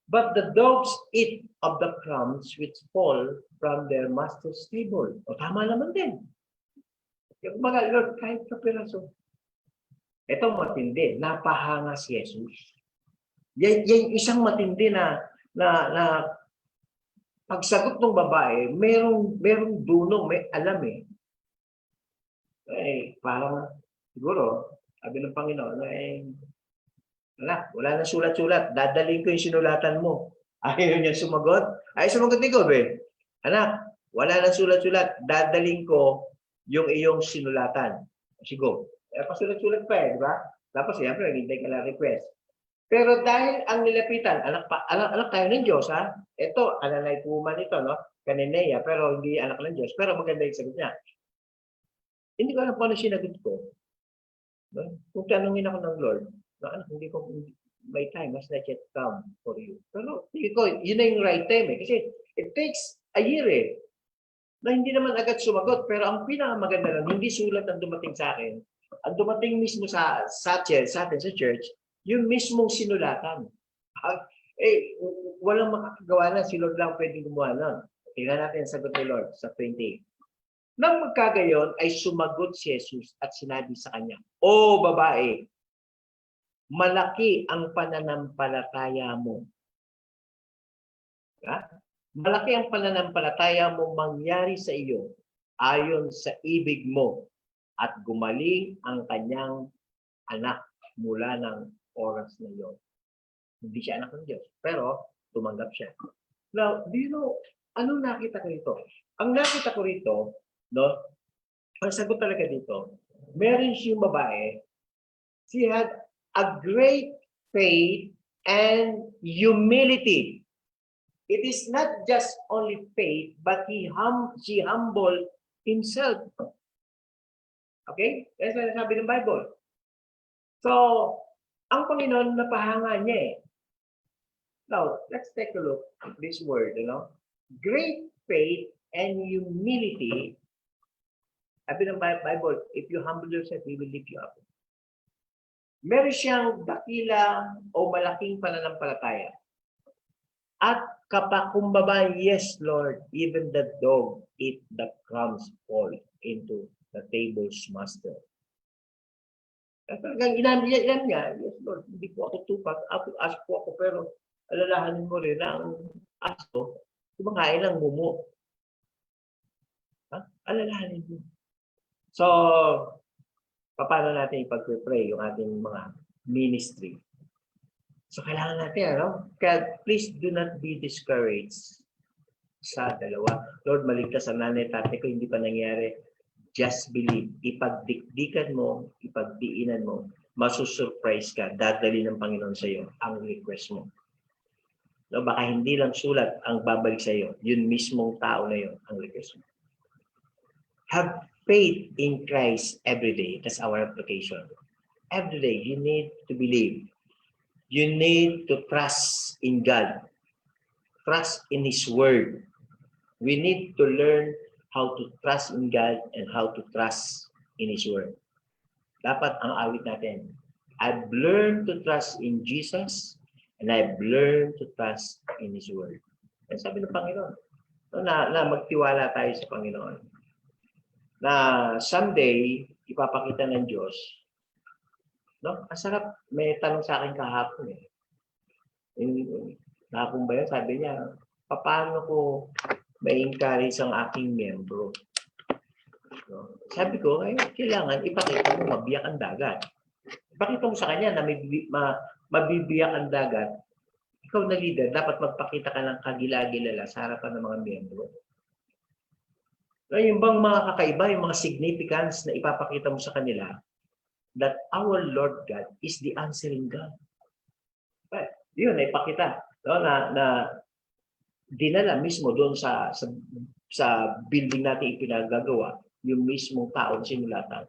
S1: But the dogs eat of the crumbs which fall from their master's table. O tama naman din. Yung mga Lord, kahit kapiraso. Ito matindi, napahanga si Jesus. Yan isang matindi na pagsagot ng babae, merong dunong, may alam eh. Parang siguro, sabi ng Panginoon, anak, wala na sulat-sulat. Dadalhin ko yung sinulatan mo. Ayaw niya sumagot. Ay, sumagot ni Gob eh. Anak, wala na sulat-sulat. Dadalhin ko yung iyong sinulatan. Si Gob. Pasulat-sulat pa eh, di ba? Tapos, siyempre, hindi ka lang request. Pero dahil ang nilapitan, anak tayo ng Diyos, ha? Ito, alalay woman ito, no? Kaninea, pero hindi anak ng Diyos. Pero maganda yung sagot niya. Hindi ko alam paano sinagot ko. No? Kung tanungin ako ng Lord, no, anak, hindi ko, my time has not yet come for you. Pero, hindi ko, yun na yung right time eh. Kasi, it takes a year eh. Na hindi naman agad sumagot. Pero ang pinakamaganda lang, hindi sulat ang dumating sa akin. Ang dumating mismo sa atin, sa church, yung mismong sinulatan. Walang makakagawa na. Si Lord lang pwedeng gumawa nun. Tingnan natin ang sagot ni Lord sa 28. Nang magkagayon, ay sumagot si Jesus at sinabi sa kanya, O babae, malaki ang pananampalataya mo. Malaki ang pananampalataya mo mangyari sa iyo ayon sa ibig mo at gumaling ang kanyang anak mula ng oras na iyon. Hindi siya anak ng Diyos, pero tumanggap siya. Now, do you know, anong nakita ko rito? Ang nakita ko rito, no, ang sagot talaga dito, meron siyang babae, she had a great faith and humility. It is not just only faith, but she humbled himself. Okay? Yan ang sabi ng Bible. So, ang Panginoon napahanga niya eh. Now, let's take a look at this word, Great faith and humility. Sabi ng Bible, if you humble yourself, He will lift you up. Meron siyang dakilang o malaking pananampalataya. At kapakumbaba, yes, Lord, even the dog eat the crumbs fall into the table's master. Talagang ilan niya, yes, Lord, hindi po ako tupak, aso po ako, pero alalahanin mo rin na ang aso, kumakain ng mumo. Alalahanin mo. So, paano natin ipag-pray yung ating mga ministry? So, kailangan natin, Kaya please do not be discouraged sa dalawa. Lord, maligtas ang nanay, tatay ko, hindi pa nangyari. Just believe. Ipagdikdikan mo, ipagdiinan mo, masusurprise ka, dadali ng Panginoon sa iyo ang request mo. Baka hindi lang sulat ang babalik sa iyo. Yun mismong tao na yun ang request mo. Have faith in Christ every day. That's our application. Every day, you need to believe. You need to trust in God. Trust in His Word. We need to learn how to trust in God and how to trust in His Word. Dapat ang awit natin. I've learned to trust in Jesus and I've learned to trust in His Word. Yan sabi ng Panginoon. Na magtiwala tayo sa Panginoon. Na someday, ipapakita ng Diyos. Ang sarap, may tanong sa akin kahapon eh. Kahapon ba yun? Sabi niya, paano ko ma-encourage ang aking membro? Sabi ko, kailangan ipakita mo mabiyak ang dagat. Ipakita mo sa kanya na mabibiyak ang dagat. Ikaw na leader, dapat magpakita ka ng kagila-gilala sa harapan ng mga membro. Yung bang mga kakaiba, yung mga significance na ipapakita mo sa kanila, that our Lord God is the answering God. But, yun, ipakita. Na dinala mismo doon sa building natin ipinagagawa, yung mismong tao na sinulatan.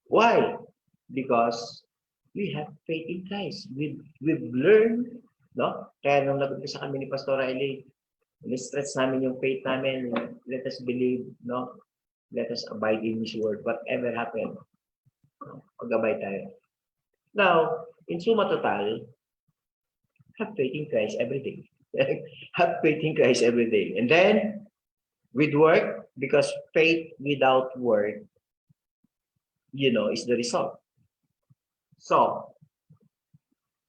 S1: Why? Because we have faith in Christ. We've learned, Kaya nung nag-umpisa kami ni Pastor Riley, stretch namin yung faith namin. Let us believe, Let us abide in His Word. Whatever happened, pag-abay tayo. Now, in suma total, have faith in Christ every day. Have faith in Christ every day. And then, with work, because faith without work, is the result. So,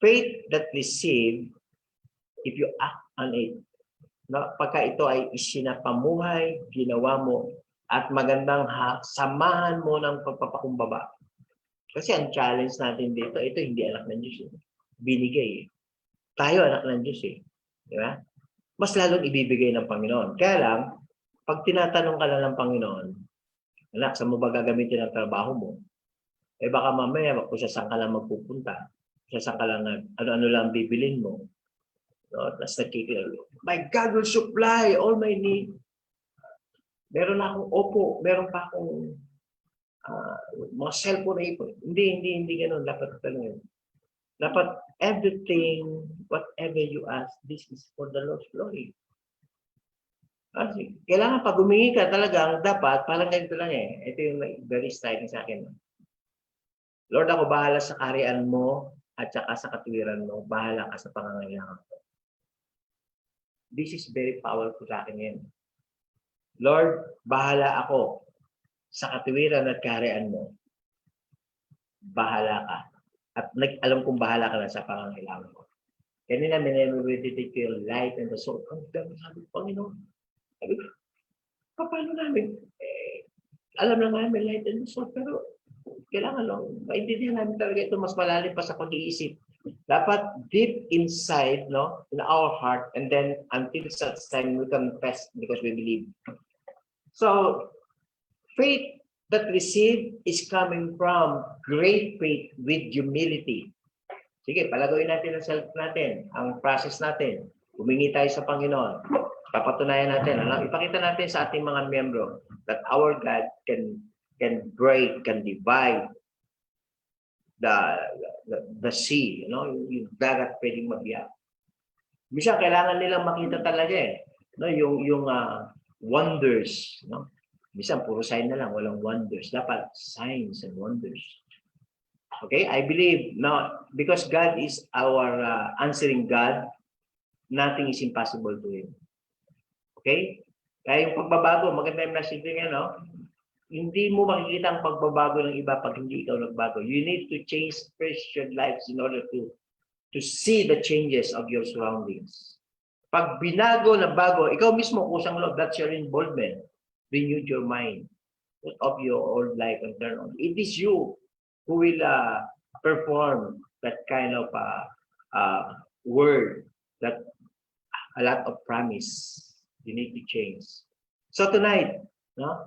S1: faith that receive, if you act on it, pagka ito ay isinapamuhay, ginawa mo, at magandang samahan mo ng pagpapakumbaba. Kasi ang challenge natin dito, ito hindi anak ng Diyos. Binigay. Tayo anak ng Diyos. Di ba? Mas lalong ibibigay ng Panginoon. Kaya lang, pag tinatanong ka lang ng Panginoon, anak, saan mo ba gagamitin ang trabaho mo? Baka mamaya, kung saan ka lang magpupunta, kung saan ka lang, ano-ano lang bibilin mo. Tapos nakikilala, my God will supply all my need. Meron na akong opo, meron pa akong mga cellphone na ipon. Hindi ganun. Dapat talaga. Dapat everything, whatever you ask, this is for the Lord's glory. Kasi, kailangan pag humingi ka talagang dapat, parang ganito lang eh. Ito yung very striking sa akin. Lord, ako bahala sa kaharian mo at saka sa katwiran mo. Bahala ka sa pangangailangan ko. This is very powerful sa akin yan. Lord, bahala ako sa katwiran at kaharian mo. Bahala ka. At alam kong bahala ka na sa pangangailangan ko. Kanina, minemeditate ko yung light and the soul. Ang dami sabi ko, Panginoon. Sabi ko, paano namin? Alam na namin light and the soul, pero kailangan lang. Maintindihan namin talaga ito mas malalim pa sa pag-iisip. Dapat deep inside, in our heart, and then until such time we confess because we believe. So, faith that received is coming from great faith with humility. Sige, palagawin natin ang self natin, ang process natin. Humingi tayo sa Panginoon. Papatunayan natin, ipakita natin sa ating mga miyembro that our God can can break, can divide the sea, you know, yung dagat pwedeng mabiyak. Minsan kailangan nilang makita talaga eh, no, yung wonders, no? Minsan puro sign na lang, walang wonders. Dapat signs and wonders. Okay, I believe now because God is our answering God, nothing is impossible to Him. Okay? Kaya yung pagbabago, maganda yung message niya, no? Hindi mo makikita ang pagbabago ng iba pag hindi ikaw nagbago. You need to change Christian lives in order to see the changes of your surroundings. Pag binago na bago, ikaw mismo kusang loob, that's your involvement. Renewed your mind. Put off your old life and turn on. It is you who will perform that kind of word, that a lot of promise. You need to change. So tonight, no?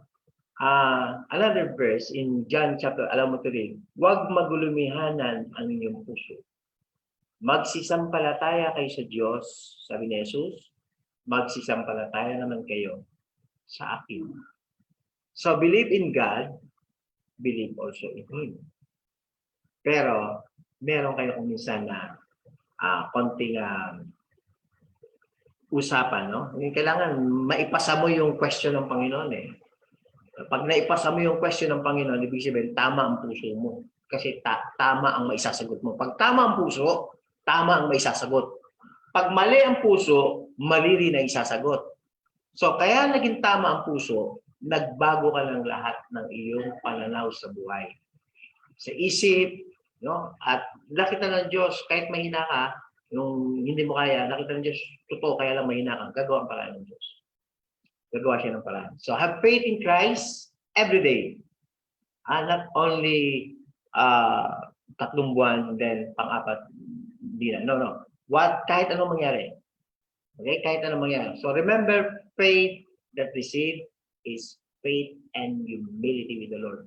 S1: Another verse in John chapter, alam mo ito rin, huwag magulumihanan ang inyong puso. Magsisampalataya kayo sa Diyos, sabi ni Jesus, magsisampalataya naman kayo sa akin. So believe in God, believe also in Him. Pero meron kayo kung minsan na konting usapan, no? Kailangan maipasa mo yung question ng Panginoon eh. Pag naipasa mo yung question ng Panginoon, ibig sabihin, tama ang puso mo. Kasi tama ang maisasagot mo. Pag tama ang puso, tama ang maisasagot. Pag mali ang puso, mali rin ang isasagot. So, kaya naging tama ang puso, nagbago ka ng lahat ng iyong pananaw sa buhay. Sa isip, no? At nakita ng Diyos, kahit mahina ka, yung hindi mo kaya, nakita ng Diyos, totoo, kaya lang mahina ka, gagawa ang paraan ng Diyos. Gagawa siya ng paraan. So, have faith in Christ every day. Not only 3 buwan, then pang-4, hindi na. No. Kahit anong mangyari. Okay? Kahit anong mangyari. So, remember, faith that received is faith and humility with the Lord.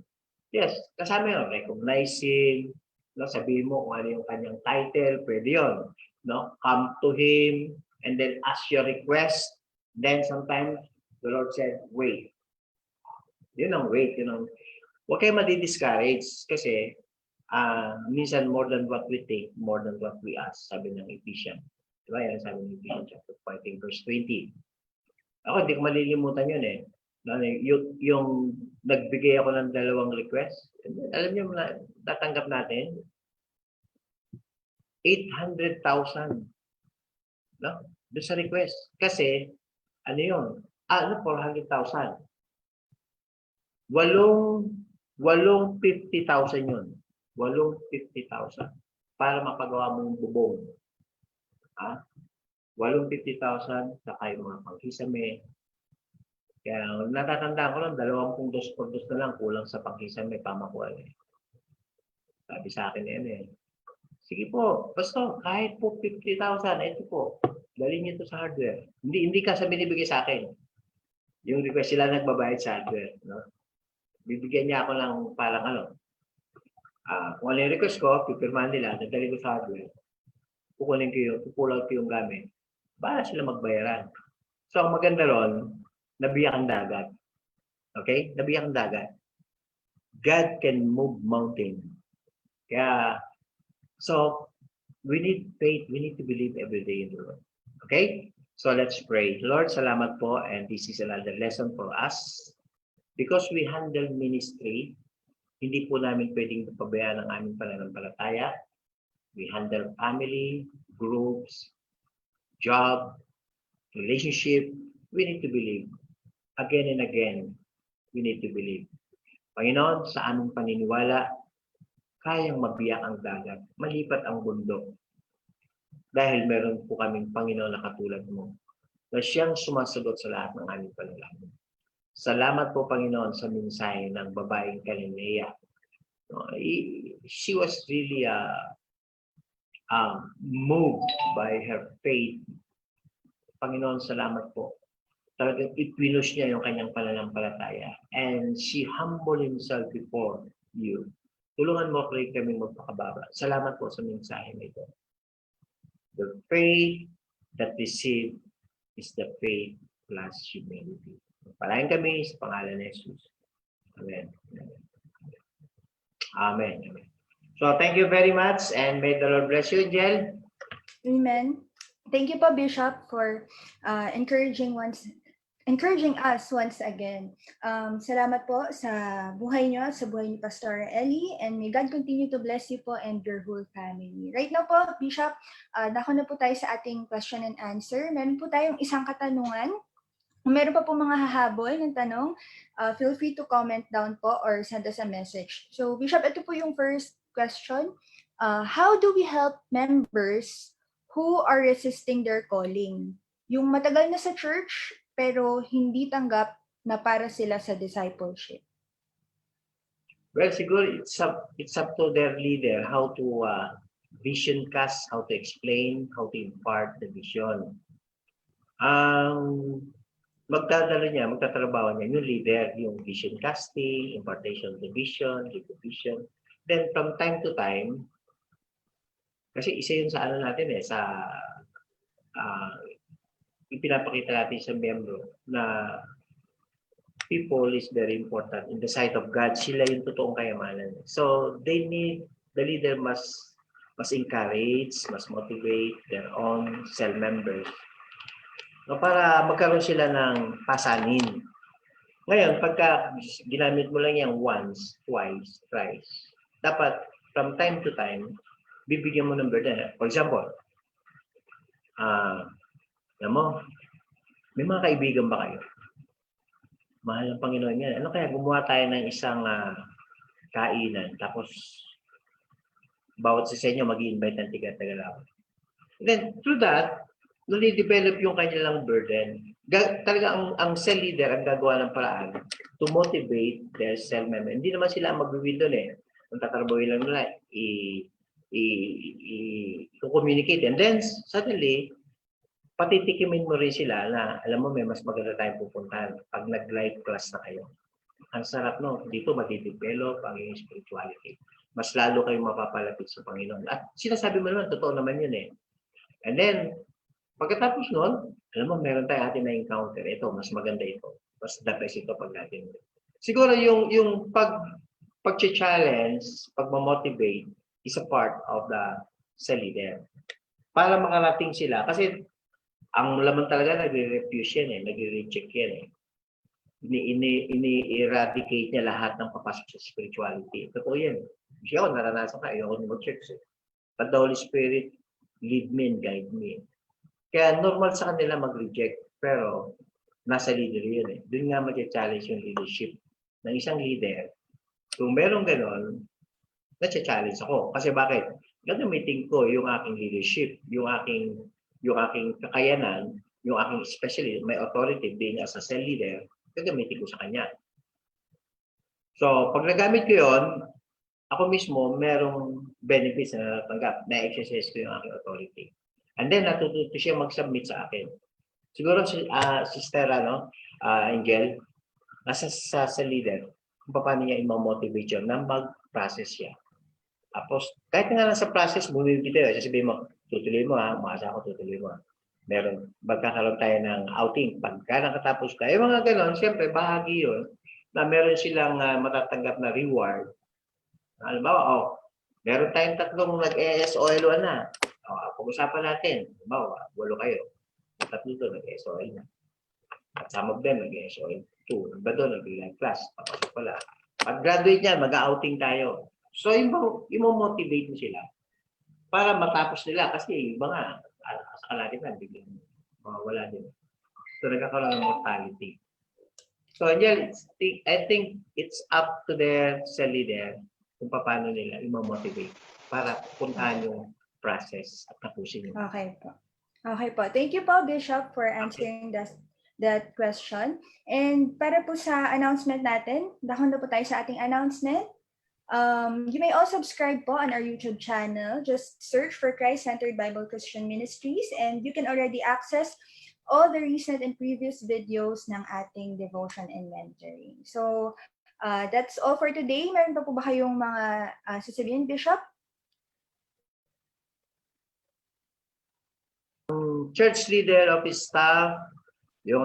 S1: Yes, kasama yun. Recognizing, no, sabihin mo kung ano yung kanyang title, pwede yun. No? Come to Him, and then ask your request. Then sometimes, the Lord said, wait. Yun ang wait. Huwag kayo madi-discourage kasi minsan more than what we think, more than what we ask, sabi ng Ephesians. Diba? Yan sabi ng Ephesians chapter 5, verse 20. Ako, hindi ko malilimutan yun eh. Yung nagbigay ako ng 2 request, alam niyo, tatanggap natin, 800,000. No? Doon sa request. Kasi, ano yun? 400,000. 50,000 yun. 50,000 para mapagawa mo yung bubong. 50,000 saka yung mga pangkisame. Kaya natatandaan ko lang, 20 dos por dos na lang kulang sa pangkisame, pamakuha eh. Sabi sa akin yan eh. Sige po, basta kahit po 50,000, ito po, dalhin niyo ito sa hardware. Hindi ka sa binibigay sa akin. Yung request sila nagbabayad sa hardware. No? Bibigyan niya ako ng parang kung ano yung request ko, pipirmahan nila, dadali ko sa hardware. Pupull-out ko yung gamit. Para sila magbayaran. So, ang maganda ron, nabiyak ang dagat. Okay? Nabiyak ang dagat. God can move mountain. Kaya, so, we need faith. We need to believe every day in the Lord. Okay? So, let's pray. Lord, salamat po. And this is another lesson for us. Because we handle ministry, hindi po namin pwedeng pabayaan ang aming pananampalataya. We handle family, groups, job, relationship. We need to believe. Again and again, we need to believe. Panginoon, sa aming paniniwala, kayang mabiyak ang dagat, malipat ang bundok. Dahil meron po kaming Panginoon na katulad mo, na siyang sumasagot sa lahat ng aming panalangin. Salamat po, Panginoon, sa mensahe ng babaeng Cananea. She was really moved by her faith. Panginoon, salamat po. Talagang ipinush niya yung kanyang pananampalataya. And she humbled himself before you. Tulungan mo kami magpakababa. Salamat po sa mensahe na ito. The faith that received is the faith plus humility. Palayan kami sa pangalan ni Jesus. Amen. Amen. Amen. So thank you very much and may the Lord bless you, Angel.
S2: Amen. Thank you po, Bishop, for encouraging us once again. Salamat po sa buhay niyo, sa buhay ni Pastor Ellie, and may God continue to bless you po and your whole family. Right now po, Bishop, dako na po tayo sa ating question and answer. Meron po tayong isang katanungan. Kung meron pa po mga hahabol ng tanong, feel free to comment down po or send us a message. So, Bishop, ito po yung first question. How do we help members who are resisting their calling? Yung matagal na sa church, pero hindi tanggap na para sila sa discipleship.
S1: Well, siguro it's up to their leader how to vision cast, how to explain, how to impart the vision. Magtatrabaho niya yung leader, yung vision casting, impartation of the vision, give the vision. Then from time to time, kasi isa yun sa ano natin sa ipinapakita natin sa miyembro na people is very important in the sight of God. Sila yung totoong kayamanan. So the leader must encourage, must motivate their own cell members. No, para magkaroon sila ng pasanin. Ngayon, pagka ginamit mo lang yan once, twice, thrice, dapat from time to time, bibigyan mo ng burden. For example, alam mo, may mga kaibigan ba kayo? Mahal ng Panginoon yan. Ano kaya gumawa tayo ng isang kainan, tapos bawat sa inyo mag-i-invite ng tiga-tagalaw. Then, through that, nali-develop yung kanilang burden. Talaga ang cell leader ang gagawa ng paraan to motivate their cell member. Hindi naman sila mag-win doon Ang tatrabahin lang nila, i-communicate. And then, suddenly, patitikimin mo rin sila na, alam mo, may mas maganda tayong pupuntahan pag nag-live class na kayo. Ang sarap, no? Dito matidevelop ang iyong spirituality. Mas lalo kayong mapapalapit sa Panginoon. At sinasabi mo naman, totoo naman yun And then, pagkatapos nun, alam mo, meron tayong ating na-encounter. Ito, mas maganda ito. Mas the best ito pag natin. Siguro yung pag-challenge, pag-motivate is a part of the cell leader. Para makarating sila. Kasi ang laman talaga nagre-refuse yan nagre-reject yan Ini-eradicate niya lahat ng papasok sa spirituality. Totoo yan. Kasi ako, naranasan ka. Ayoko na mag-church But the Holy Spirit lead me and guide me. Kaya normal sa kanila mag-reject, pero nasa leader yun Doon nga mag-challenge yung leadership ng isang leader. Kung meron ganon, na-challenge ako. Kasi bakit? Gagamitin ko yung aking leadership, yung aking kakayanan, yung aking especially my authority being as a cell leader, gagamitin ko sa kanya. So, pag nagamit ko yun, ako mismo merong benefits na natanggap, na-exercise ko yung aking authority. And then, natututo siya mag-submit sa akin. Siguro, Sister Angel, nasa sa leader, kung paano niya i-motivate yun na mag-process siya. Tapos, kahit nga nasa process, bumibigay tayo. Sasabihin mo, tutuloy mo umaasa ako, tutuloy mo magkakaroon tayo ng outing. Pagka nakatapos ka, mga ganon, siyempre, bahagi yun na meron silang matatanggap na reward. Halimbawa, meron tayong tatlong nag-ESOL na. Pag-usapan natin. Halimbawa, 8 kayo. Tatlo doon, nag-ESOL na. At some of them, nag-ESOL 2. Iba doon, nag-live class. Papasok pala. Pag-graduate niyan, mag-outing tayo. So, i-motivate mo sila para matapos nila. Kasi iba nga, sa kalalitan, biglang mawawala din. So, nagkakaroon ng mortality. So, Angel, I think it's up to their cell leader kung paano nila i-motivate para puntahan yung process at tapusin yun.
S2: Okay po. Okay po. Thank you po, Bishop, for answering that question. And para po sa announcement natin, dahon na po tayo sa ating announcement. You may also subscribe po on our YouTube channel. Just search for Christ-Centered Bible Christian Ministries and you can already access all the recent and previous videos ng ating devotion and mentoring. So, that's all for today. Meron pa po ba kayong mga sasabihin, Bishop?
S1: Church leader of his staff, Yung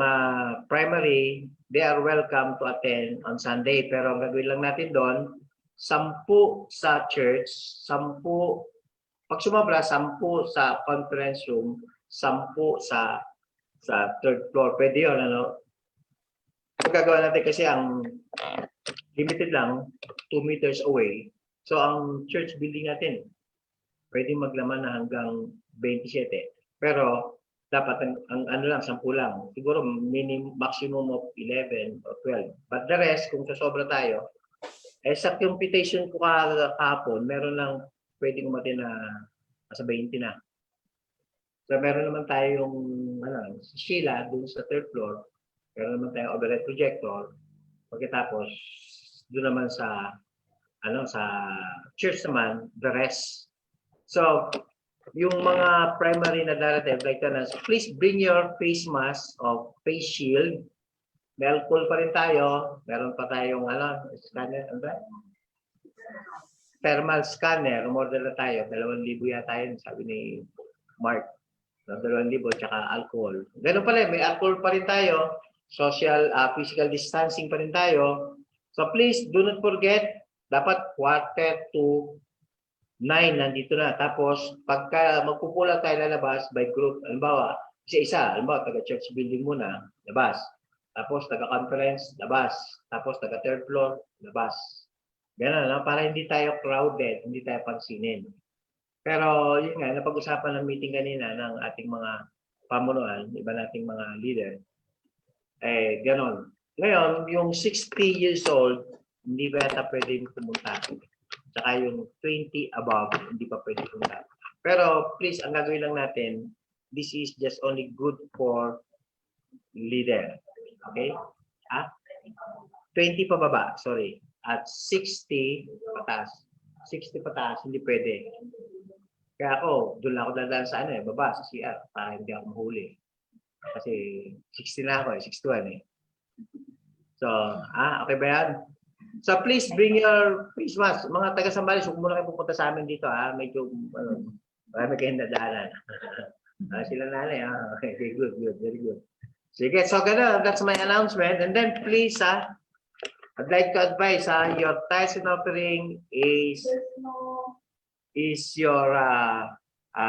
S1: primary, they are welcome to attend on Sunday. Pero ang gagawin lang natin doon, 10 sa church, 10, pag sumabra, 10 sa conference room, 10 sa third floor. Pwede yun, ano? Ang gagawin natin kasi ang limited lang, 2 meters away. So ang church building natin, pwede maglaman na hanggang 27. Pero dapat ang ano lang, 10 lang. Siguro maximum of 11 or 12. But the rest, kung sasobra tayo, sa computation ko kahapon, meron lang pwedeng umatin na nasa 20 na. So meron naman tayong Sheila dun sa third floor. Meron naman tayong overhead projector. Pagkatapos, doon naman sa sa church naman, the rest. So, yung mga primary na darating, like please bring your face mask or face shield. May alcohol pa rin tayo. Meron pa tayong scanner. Thermal scanner. Umorder na tayo. 2,000 yata yun, sabi ni Mark. 2,000 tsaka alcohol. Ganun pala, may alcohol pa rin tayo. Social, physical distancing pa rin tayo. So please, do not forget, dapat 8:45 nandito na. Tapos, pagka magpupula tayo lalabas by group, halimbawa, isa-isa, halimbawa, taga-church building muna, labas. Tapos, taga-conference, labas. Tapos, taga-third floor, labas. Ganun, para hindi tayo crowded, hindi tayo pansinin. Pero, yun nga, napag-usapan ng meeting kanina ng ating mga pamunuan, iba nating mga leader, ganun. Ngayon, yung 60 years old, hindi ba yata pwede pumunta? Saka yung 20 above, hindi pa pwede pumunta. Pero please, ang gagawin lang natin, this is just only good for leader. Okay? 20 pababa, sorry. At 60 pataas. 60 pataas, hindi pwede. Kaya ako, doon lang ako dadaan sa baba, sa CR, para hindi ako mahuli. Kasi 60 na ako, 61 eh. So, okay ba yan? So please bring your face mask. Mga taga-Sambales, huwag muna kayo pupunta sa amin dito. Medyo, marami kayong dadaanan. Sila nanay. Okay, good, very good. Sige, so gano'n, that's my announcement. And then please, I'd like to advise, your tithes and offering is your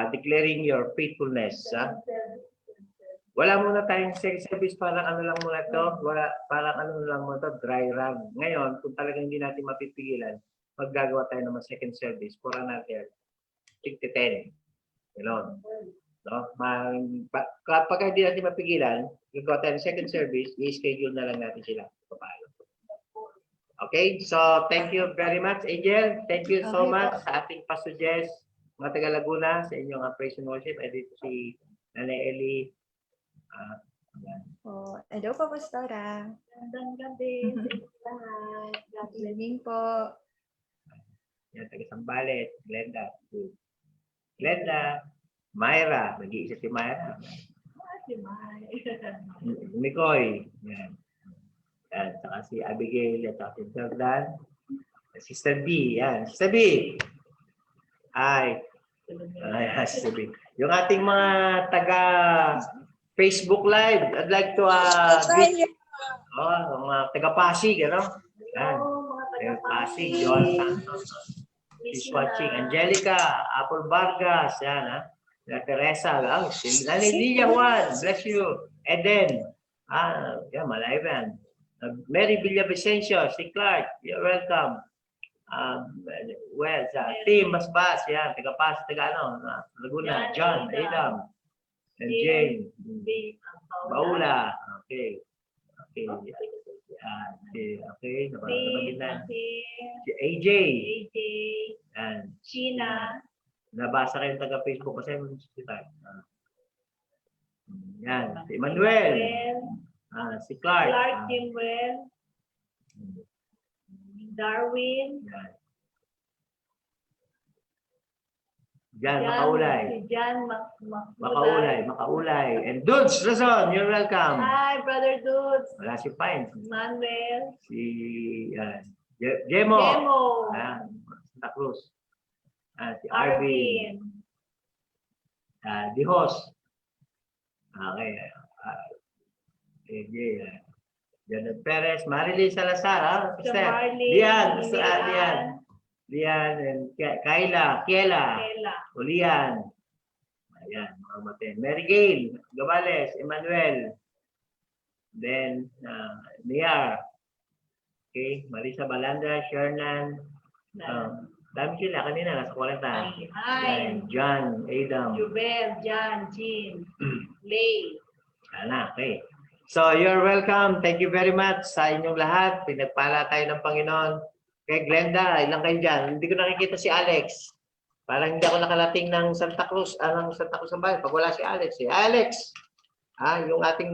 S1: declaring your faithfulness. Wala muna tayong second service, parang lang muna to, parang lang muna to, dry run. Ngayon, kung talagang hindi natin mapipigilan, maggagawa tayo ng second service, pura natin, 6-10. Gano'n. No? Kapag hindi natin mapigilan, gagawa tayo ng second service, i-schedule na lang natin sila. Okay? So, thank you very much, Angel. Thank you so much sa ating Pastor Jess, mga taga Laguna, sa inyong praise and worship. At dito si Nanay Ellie.
S2: Hello po, Pastora.
S5: Magandang gabi sa lahat.
S2: Good evening po.
S1: Yan, taga-Sambales, Glenda. Glenda, Myra, nag-iisa si Myra.
S5: Si Mai.
S1: Mikoy, yan. Yan, saka si Abigail, at saka si Jordan. Sister B, yan. Sister B. Ay, Sister B. Yung ating mga taga Facebook Live, I'd like to mga taga-Pasig, ano? Yan. Taga-Pasig, Joan Santos. She's watching. Angelica, Apple Vargas, yan, Teresa, Nanay Lilia Juan, bless you. Eden, malayo yan. Mary Villavicencio, si Clark, you're welcome. Team Basbas, yan, taga-Pasig, Laguna, John, Adam. And Jane, Baula, okay. Si AJ, and
S5: Sheena.
S1: nabasa kayo taga-Facebook kasi yan, si Emmanuel, si Clark,
S5: Timwell. Darwin.
S1: Jan Makaulay.
S5: Si Jan
S1: Makaulay. And Dudes Razon, you're welcome.
S5: Hi, Brother Dudes.
S1: Wala si Pines.
S5: Manuel.
S1: Si Jemo.
S5: Demo.
S1: Santa Cruz. Si Arvin. Dihos. Okay. Sige. Janet Perez, Marilyn Salazar,
S5: Sister
S1: sister.
S5: Marley.
S1: Lian,
S5: Lian.
S1: Lian, and Kayla, Kiela,
S5: Ella.
S1: Ulian. Ayan, mga matin. Mary Gail, Gavales, Emmanuel. Then, Niar. Okay, Marisa Balanda, Shernan. Dami sila kanina, nasa 40.
S5: Hi.
S1: John, Adam.
S5: Jubel, John, Jean, Lay.
S1: Sana, okay. So, you're welcome. Thank you very much sa inyong lahat. Pinagpala tayo ng Panginoon. Kay Glenda, ilang kayo dyan? Hindi ko nakikita si Alex. Parang hindi ako nakalating ng Santa Cruz, ng Santa Cruz ng Bayan. Pag wala si Alex. Alex! Yung ating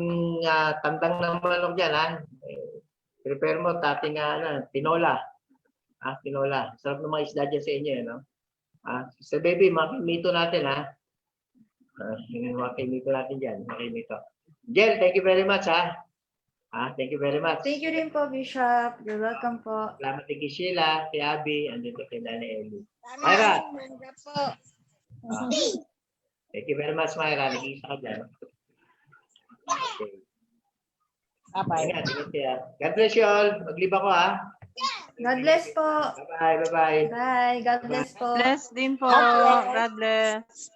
S1: tandang ng manok dyan, prepare mo, ating tinola. Tinola. Sarap ng mga isda dyan sa inyo, no? Sister Baby, makimito natin, makimito natin dyan. Makimito. Jel, thank you very much, thank you very much.
S2: Thank you rin po, Bishop. You're welcome po.
S1: Salamat kay Sheila, kay Abby, andito kay Dani Eli. Myra! Thank you very much, Myra. Nag-iisa ka dyan. Okay.
S6: Bye-bye.
S1: Ingat. God bless you all. Mag-leave ako,
S2: God bless po.
S1: Bye-bye. Bye-bye.
S2: Bye. God bless po.
S6: Bless din po. God bless.